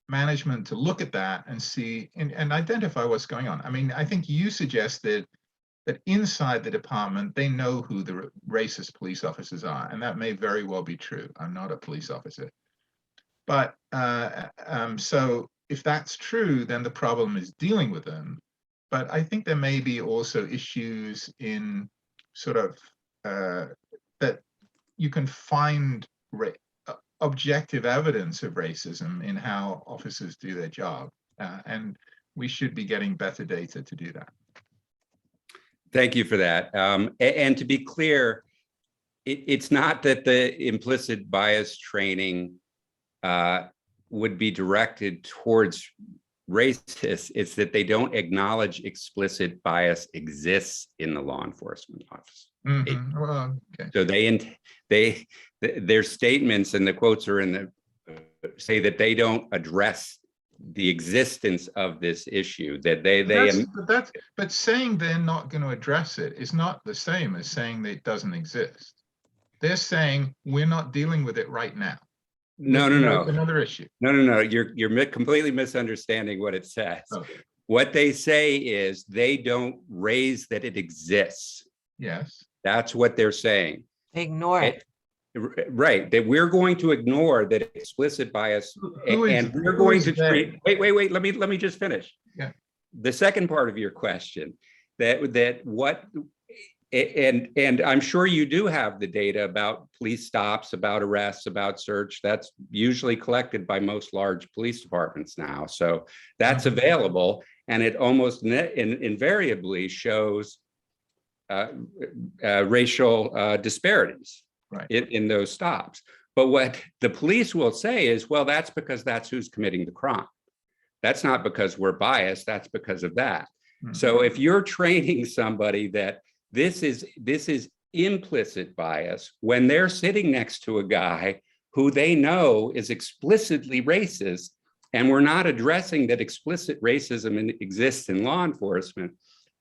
management to look at that and see and identify what's going on. I mean, I think you suggested that inside the department, they know who the racist police officers are, and that may very well be true. I'm not a police officer. But so if that's true, then the problem is dealing with them. But I think there may be also issues in sort of that you can find objective evidence of racism in how officers do their job. And we should be getting better data to do that. Thank you for that. And to be clear, it's not that the implicit bias training would be directed towards racists. It's that they don't acknowledge explicit bias exists in the law enforcement office. Mm-hmm. Well, okay. So their statements, and the quotes are in the say that they don't address the existence of this issue, that but saying they're not going to address it is not the same as saying that it doesn't exist. They're saying we're not dealing with it right now. No. Another issue. No. You're completely misunderstanding what it says. Okay. What they say is they don't raise that it exists. Yes. That's what they're saying. Ignore it. Right, that we're going to ignore that explicit bias, and we're going to treat. Wait. Let me just finish. Yeah. The second part of your question, that what, and I'm sure you do have the data about police stops, about arrests, about search. That's usually collected by most large police departments now. So that's available, and it almost invariably shows racial disparities. Right. In those stops. But what the police will say is, well, that's because that's who's committing the crime. That's not because we're biased, that's because of that. Mm-hmm. So if you're training somebody that this is implicit bias, when they're sitting next to a guy who they know is explicitly racist, and we're not addressing that explicit racism exists in law enforcement,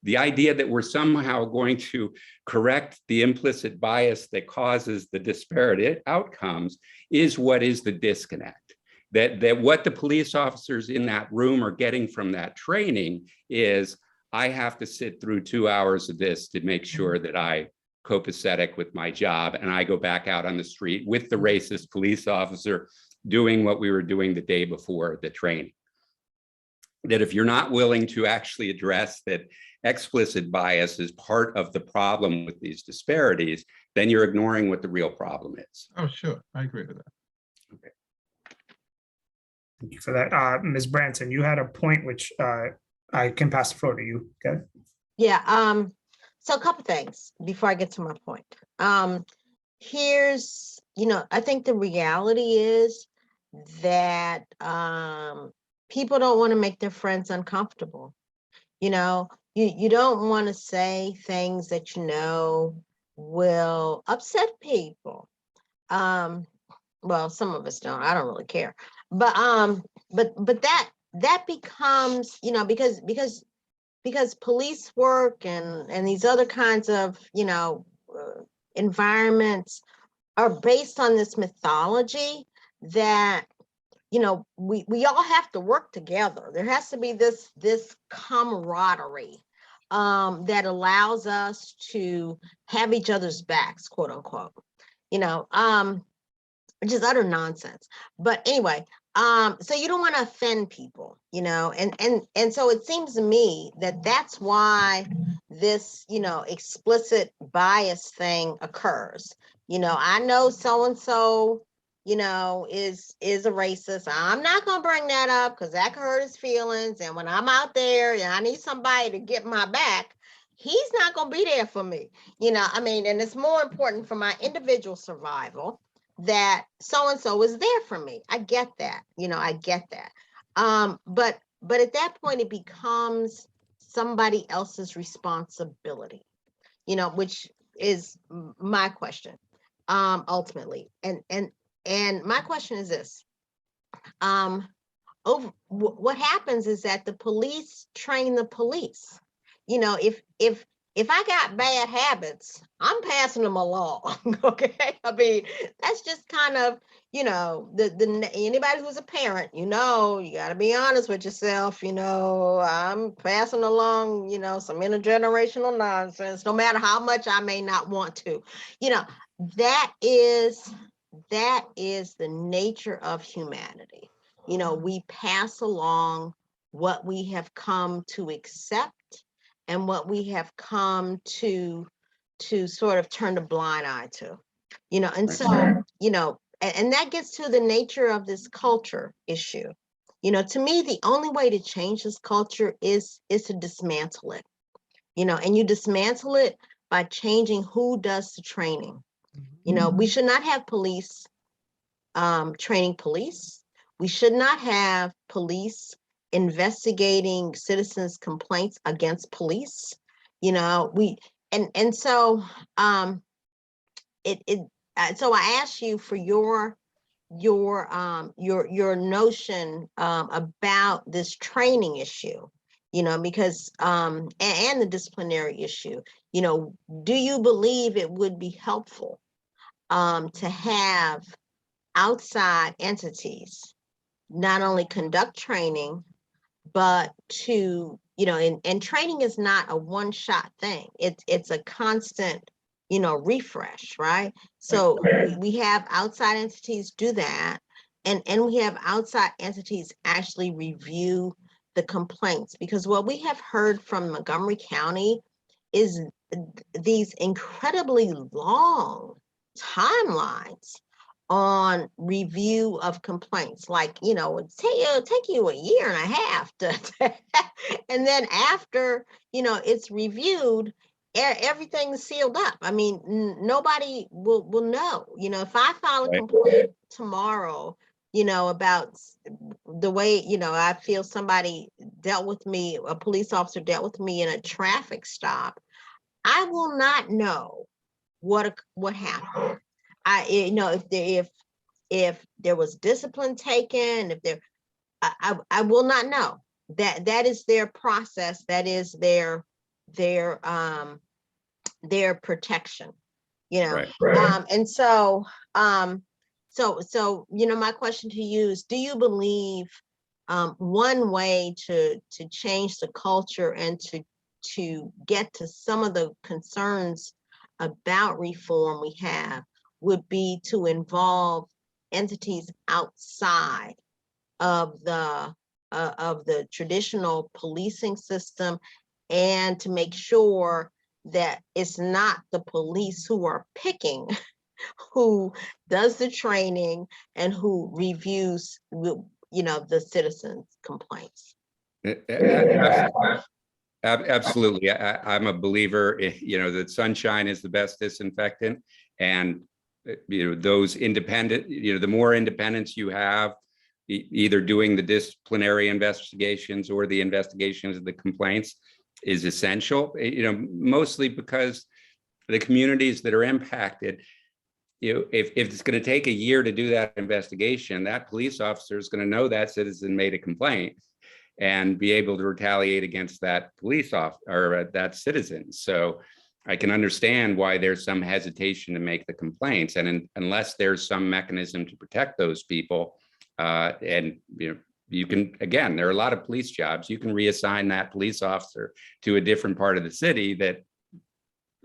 the idea that we're somehow going to correct the implicit bias that causes the disparate outcomes is what is the disconnect. That what the police officers in that room are getting from that training is, I have to sit through 2 hours of this to make sure that I copacetic with my job, and I go back out on the street with the racist police officer doing what we were doing the day before the training. That if you're not willing to actually address that explicit bias is part of the problem with these disparities, then you're ignoring what the real problem is. Oh, sure. I agree with that. Okay. Thank you for that. Ms. Branson, you had a point which I can pass the floor to you. Okay. Yeah, so a couple things before I get to my point. Here's, I think the reality is that people don't want to make their friends uncomfortable. You don't want to say things that will upset people. Well, some of us don't. I don't really care. But that becomes, because police work and these other kinds of, environments are based on this mythology that, we all have to work together. There has to be this camaraderie that allows us to have each other's backs, quote unquote, which is utter nonsense. But anyway, so you don't want to offend people, and so it seems to me that that's why this, explicit bias thing occurs. I know so-and-so, is a racist. I'm not going to bring that up because that could hurt his feelings. And when I'm out there and I need somebody to get my back, he's not going to be there for me. And it's more important for my individual survival that so-and-so is there for me. I get that, I get that. But at that point, it becomes somebody else's responsibility, which is my question, ultimately. And my question is this, what happens is that the police train the police. If I got bad habits, I'm passing them along. Okay. I mean, that's just kind of, anybody who's a parent, you got to be honest with yourself. I'm passing along, some intergenerational nonsense, no matter how much I may not want to, that is the nature of humanity. We pass along what we have come to accept and what we have come to sort of turn a blind eye to, and so, and that gets to the nature of this culture issue. To me, the only way to change this culture is to dismantle it, and you dismantle it by changing who does the training. We should not have police training police. We should not have police investigating citizens' complaints against police. So so I ask you for your notion about this training issue, because and the disciplinary issue. Do you believe it would be helpful to have outside entities not only conduct training, but to, and training is not a one-shot thing. It's a constant, refresh, right? So we have outside entities do that, and we have outside entities actually review the complaints, because what we have heard from Montgomery County is these incredibly long timelines on review of complaints. Like, it'll take you a year and a half to and then after, it's reviewed, everything's sealed up. I mean, nobody will know. If I file a complaint tomorrow, about the way, I feel somebody dealt with me, a police officer dealt with me in a traffic stop, I will not know what happened. If there was discipline taken, I will not know. That is their process. That is their protection. And so my question to you is: do you believe one way to change the culture and to get to some of the concerns about reform we have would be to involve entities outside of the traditional policing system, and to make sure that it's not the police who are picking who does the training and who reviews, the citizens' complaints. Absolutely. I'm a believer, that sunshine is the best disinfectant. And, those independent, the more independence you have, either doing the disciplinary investigations or the investigations of the complaints is essential, mostly because the communities that are impacted, if it's going to take a year to do that investigation, that police officer is going to know that citizen made a complaint and be able to retaliate against that police officer or that citizen. So I can understand why there's some hesitation to make the complaints. And unless there's some mechanism to protect those people, and you can, again, there are a lot of police jobs, you can reassign that police officer to a different part of the city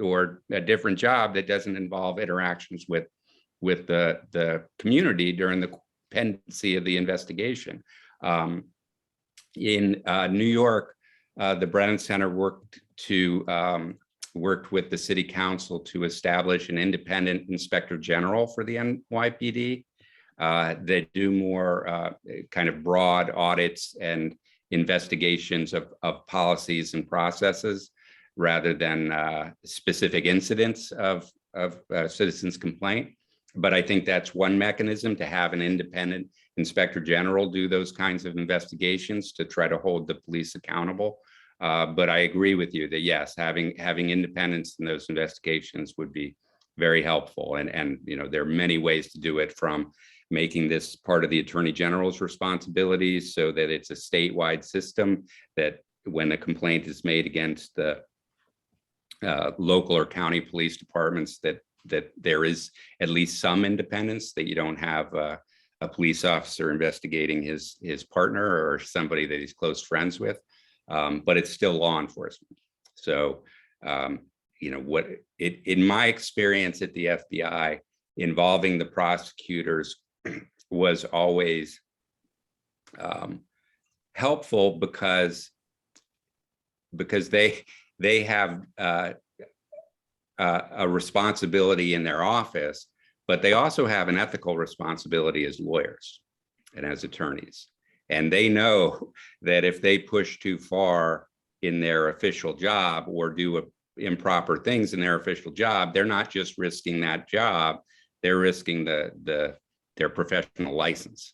or a different job that doesn't involve interactions with the community during the pendency of the investigation. In New York, the Brennan Center worked with the city council to establish an independent inspector general for the NYPD that do more kind of broad audits and investigations of policies and processes rather than specific incidents of citizens' complaint. But I think that's one mechanism, to have an independent inspector general do those kinds of investigations to try to hold the police accountable. But I agree with you that yes, having independence in those investigations would be very helpful. And there are many ways to do it, from making this part of the Attorney General's responsibilities so that it's a statewide system, that when a complaint is made against the local or county police departments, that there is at least some independence, that you don't have a police officer investigating his partner or somebody that he's close friends with, but it's still law enforcement. So, in my experience at the FBI, involving the prosecutors was always helpful because they have a responsibility in their office, but they also have an ethical responsibility as lawyers and as attorneys. And they know that if they push too far in their official job or do improper things in their official job, they're not just risking that job, they're risking their professional license.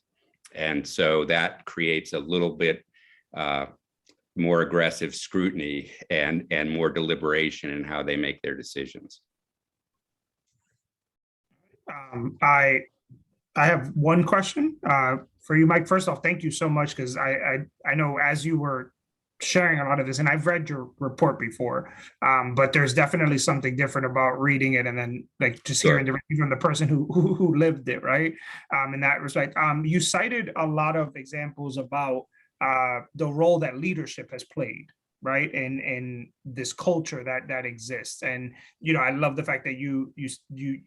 And so that creates a little bit more aggressive scrutiny and more deliberation in how they make their decisions. I have one question for you, Mike. First off, thank you so much, because I know as you were sharing a lot of this, and I've read your report before, but there's definitely something different about reading it and then just hearing directly from the person who lived it, right? In that respect, you cited a lot of examples about the role that leadership has played, right, in this culture that exists. And I love the fact that you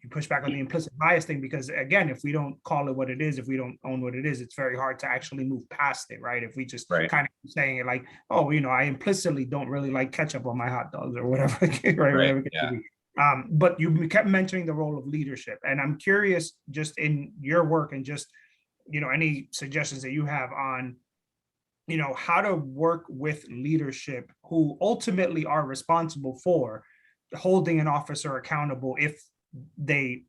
push back on the implicit bias thing, because again, if we don't call it what it is, if we don't own what it is, it's very hard to actually move past it, right? If we just kind of saying it like, oh, I implicitly don't really like ketchup on my hot dogs or whatever, right? Whatever it could be. But you kept mentioning the role of leadership, and I'm curious, just in your work and just any suggestions that you have on how to work with leadership who ultimately are responsible for holding an officer accountable if they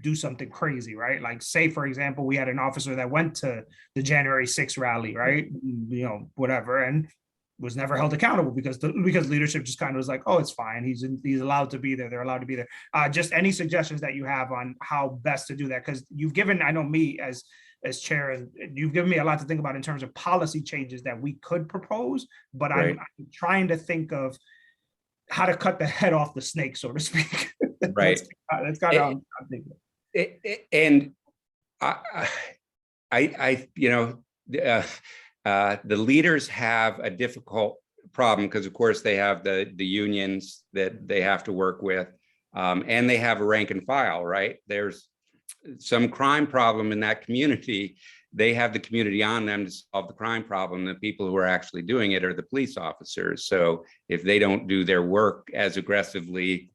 do something crazy, right? Like, say, for example, we had an officer that went to the January 6th rally, right? Whatever, and was never held accountable because leadership just kind of was like, oh, it's fine. He's allowed to be there. They're allowed to be there. Just any suggestions that you have on how best to do that? Because you've given, I know me as chair, and you've given me a lot to think about in terms of policy changes that we could propose, but I'm trying to think of how to cut the head off the snake, so to speak. Right. That's kind of how I'm thinking. And the leaders have a difficult problem because, of course, they have the unions that they have to work with. and they have a rank and file, right? There's some crime problem in that community. They have the community on them to solve the crime problem. The people who are actually doing it are the police officers. So if they don't do their work as aggressively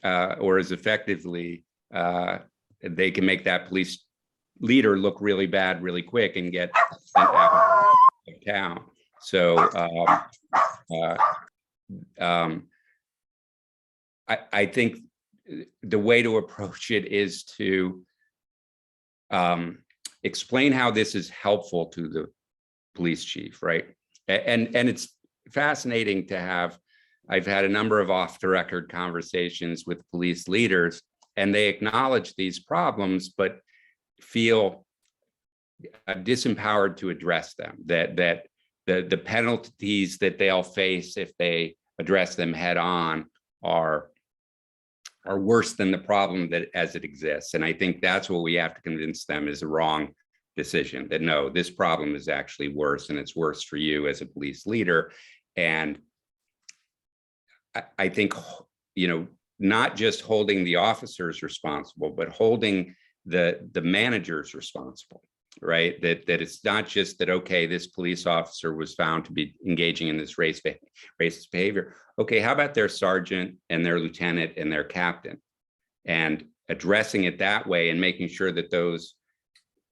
or as effectively, they can make that police leader look really bad really quick and get sent out of town. So I think the way to approach it is to explain how this is helpful to the police chief, right? And it's fascinating to have, I've had a number of off the record conversations with police leaders, and they acknowledge these problems, but feel disempowered to address them, that the penalties that they'll face if they address them head on are worse than the problem that as it exists. And I think that's what we have to convince them is a wrong decision, that no, this problem is actually worse, and it's worse for you as a police leader. And I think, not just holding the officers responsible, but holding the managers responsible, right? That it's not just that, okay, this police officer was found to be engaging in this racist behavior. Okay, how about their sergeant and their lieutenant and their captain? And addressing it that way and making sure that those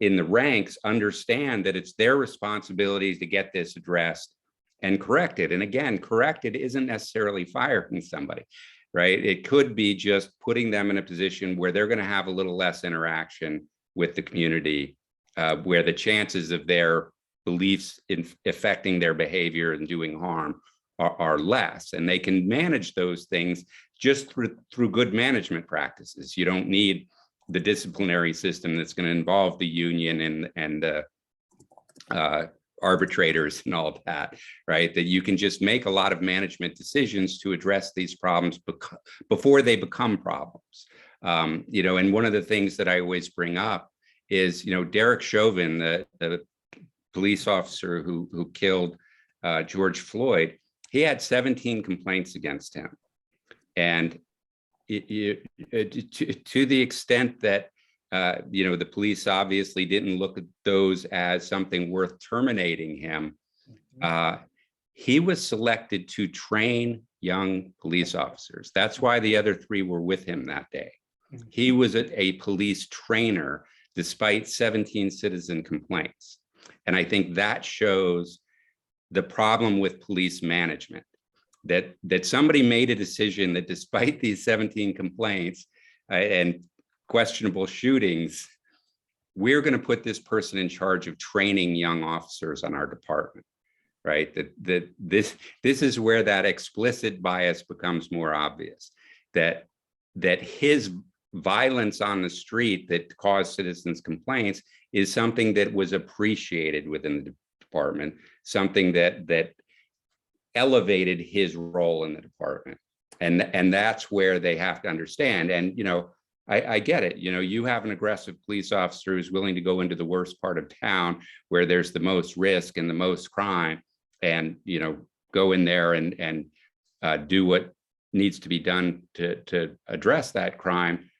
in the ranks understand that it's their responsibility to get this addressed and corrected. And again, corrected isn't necessarily firing somebody, right? It could be just putting them in a position where they're going to have a little less interaction with the community, where the chances of their beliefs in affecting their behavior and doing harm are less, and they can manage those things just through good management practices. You don't need the disciplinary system that's going to involve the union and the arbitrators and all that, right? That you can just make a lot of management decisions to address these problems before they become problems. And one of the things that I always bring up is, Derek Chauvin, the police officer who killed George Floyd, he had 17 complaints against him. And to the extent that, the police obviously didn't look at those as something worth terminating him, he was selected to train young police officers. That's why the other 3 were with him that day. He was a police trainer despite 17 citizen complaints. And I think that shows the problem with police management, that somebody made a decision that despite these 17 complaints and questionable shootings, we're going to put this person in charge of training young officers on our department, right? That this is where that explicit bias becomes more obvious, that his violence on the street that caused citizens complaints is something that was appreciated within the department, something that elevated his role in the department. And that's where they have to understand. And, I get it. You have an aggressive police officer who's willing to go into the worst part of town where there's the most risk and the most crime, and, go in there and do what needs to be done to address that crime.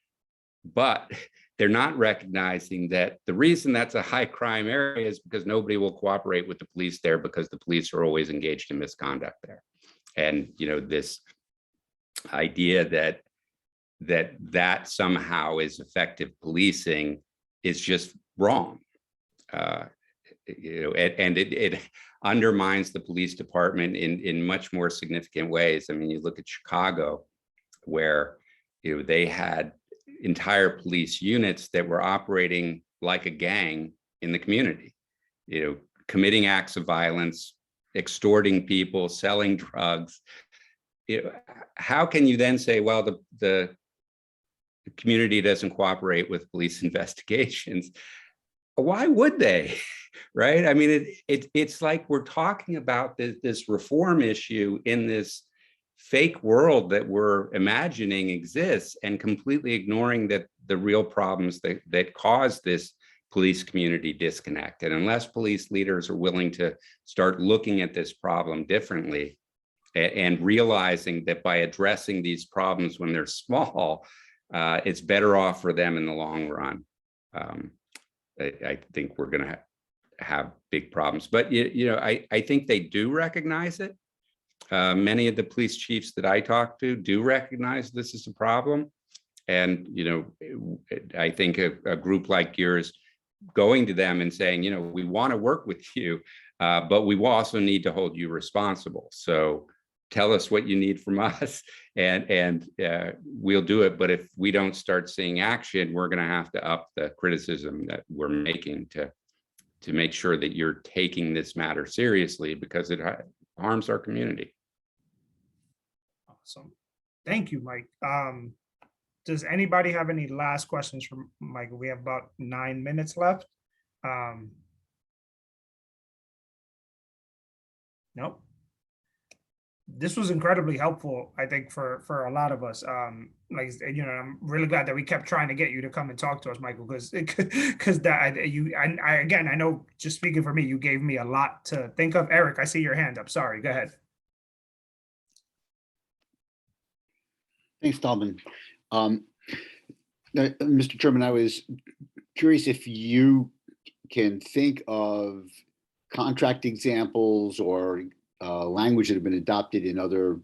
But they're not recognizing that the reason that's a high crime area is because nobody will cooperate with the police there, because the police are always engaged in misconduct there. And, this idea that somehow is effective policing is just wrong. And it undermines the police department in much more significant ways. I mean, you look at Chicago, where, they had entire police units that were operating like a gang in the community, committing acts of violence, extorting people, selling drugs. How can you then say, well, the community doesn't cooperate with police investigations? Why would they? Right? I mean, it's like we're talking about this reform issue in this fake world that we're imagining exists, and completely ignoring that the real problems that cause this police community disconnect. And unless police leaders are willing to start looking at this problem differently and realizing that by addressing these problems when they're small, it's better off for them in the long run. I think we're going to have big problems, but I think they do recognize it. Many of the police chiefs that I talk to do recognize this is a problem. And, I think a group like yours going to them and saying, we want to work with you, but we also need to hold you responsible. So tell us what you need from us and we'll do it. But if we don't start seeing action, we're going to have to up the criticism that we're making to make sure that you're taking this matter seriously, because it harms our community. Awesome. Thank you, Mike. Does anybody have any last questions for Mike? We have about 9 minutes left. Nope. This was incredibly helpful, I think, for a lot of us. I'm really glad that we kept trying to get you to come and talk to us, Michael, because I know, just speaking for me, you gave me a lot to think of. Eric, I see your hand up. Sorry, go ahead. Thanks, Dalvin. Mr. Chairman, I was curious if you can think of contract examples or language that have been adopted in other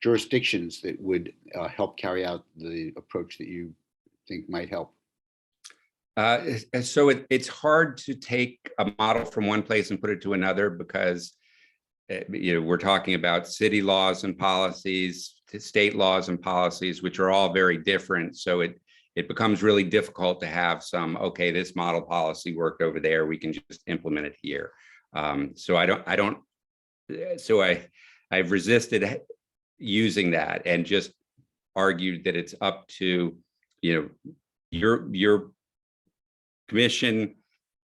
jurisdictions that would help carry out the approach that you think might help. So it's hard to take a model from one place and put it to another, because we're talking about city laws and policies, state laws and policies, which are all very different. So it becomes really difficult to have some, okay, this model policy worked over there, we can just implement it here. So I've resisted using that and just argued that it's up to, your commission,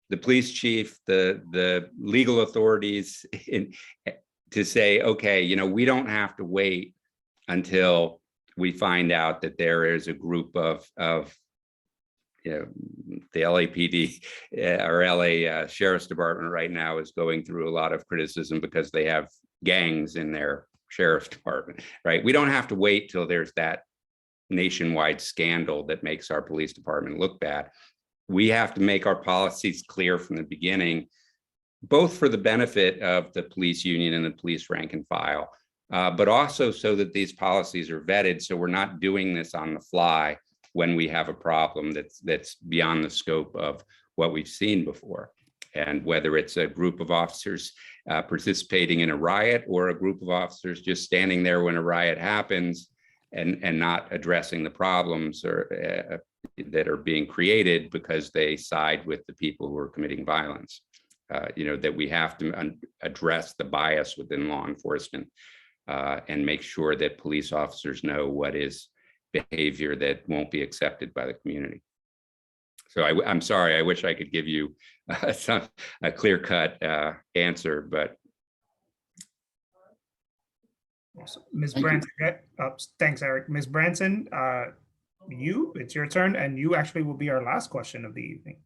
the police chief, the legal authorities to say, okay, we don't have to wait until we find out that there is a group of the LAPD or LA Sheriff's Department right now is going through a lot of criticism because they have gangs in their sheriff's department, right? We don't have to wait till there's that nationwide scandal that makes our police department look bad. We have to make our policies clear from the beginning, both for the benefit of the police union and the police rank and file, but also so that these policies are vetted, so we're not doing this on the fly when we have a problem that's beyond the scope of what we've seen before. And whether it's a group of officers participating in a riot or a group of officers just standing there when a riot happens and not addressing the problems or that are being created because they side with the people who are committing violence. That we have to address the bias within law enforcement and make sure that police officers know what is behavior that won't be accepted by the community. So I'm sorry, I wish I could give you a clear-cut answer, but. Ms. Branson, thanks, Eric. Ms. Branson, it's your turn, and you actually will be our last question of the evening.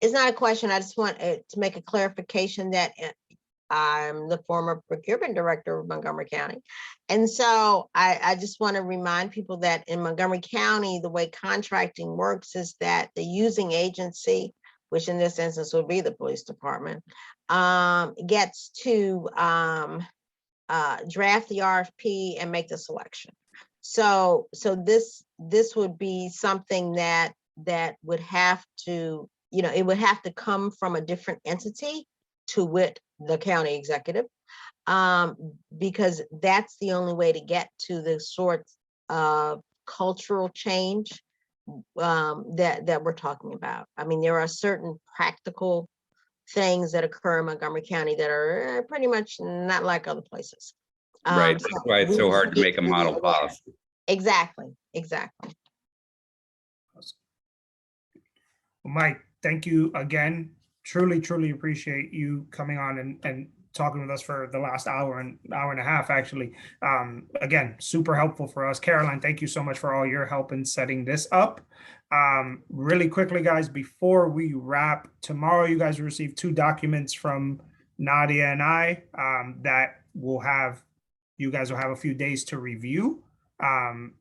It's not a question. I just want to make a clarification that I'm the former procurement director of Montgomery County. And so I just want to remind people that in Montgomery County, the way contracting works is that the using agency, which in this instance would be the police department, gets to draft the RFP and make the selection. So this would be something that would have to, it would have to come from a different entity, to wit, the county executive, because that's the only way to get to the sort of cultural change that we're talking about. I mean, there are certain practical things that occur in Montgomery County that are pretty much not like other places. Right, that's why it's so hard to make a model policy. Exactly. Mike, thank you again. Truly appreciate you coming on and talking with us for the last hour and a half, actually. Again, super helpful for us. Caroline, thank you so much for all your help in setting this up. Really quickly, guys, before we wrap, tomorrow you guys will receive 2 documents from Nadia and I, that you guys will have a few days to review.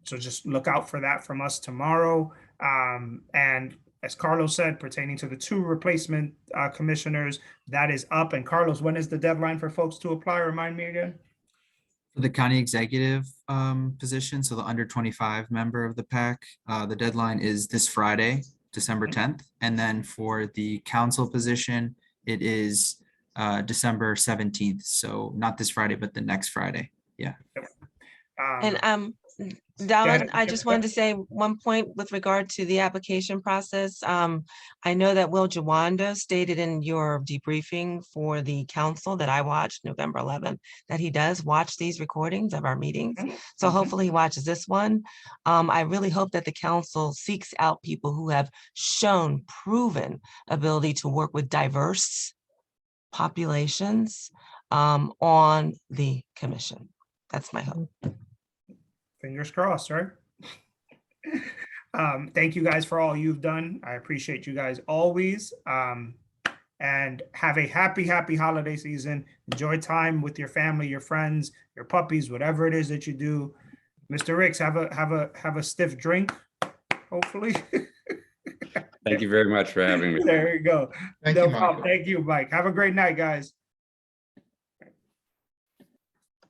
So just look out for that from us tomorrow. And as Carlos said, pertaining to the 2 replacement commissioners, that is up. And Carlos, when is the deadline for folks to apply? Remind me again. For the county executive position, so the under 25 member of the PAC, the deadline is this Friday, December 10th. And then for the council position, it is December 17th. So not this Friday, but the next Friday. Yeah. And ahead. Dallin, I just wanted to say one point with regard to the application process. I know that Will Jawanda stated in your debriefing for the council that I watched November 11th, that he does watch these recordings of our meetings. So hopefully he watches this one. I really hope that the council seeks out people who have shown proven ability to work with diverse populations on the commission. That's my hope. Fingers crossed, right? Thank you guys for all you've done. I appreciate you guys always. And have a happy holiday season. Enjoy time with your family, your friends, your puppies, whatever it is that you do. Mr. Ricks, have a stiff drink, hopefully. Thank you very much for having me. There you go. Thank No you, problem. Michael. Thank you, Mike. Have a great night, guys.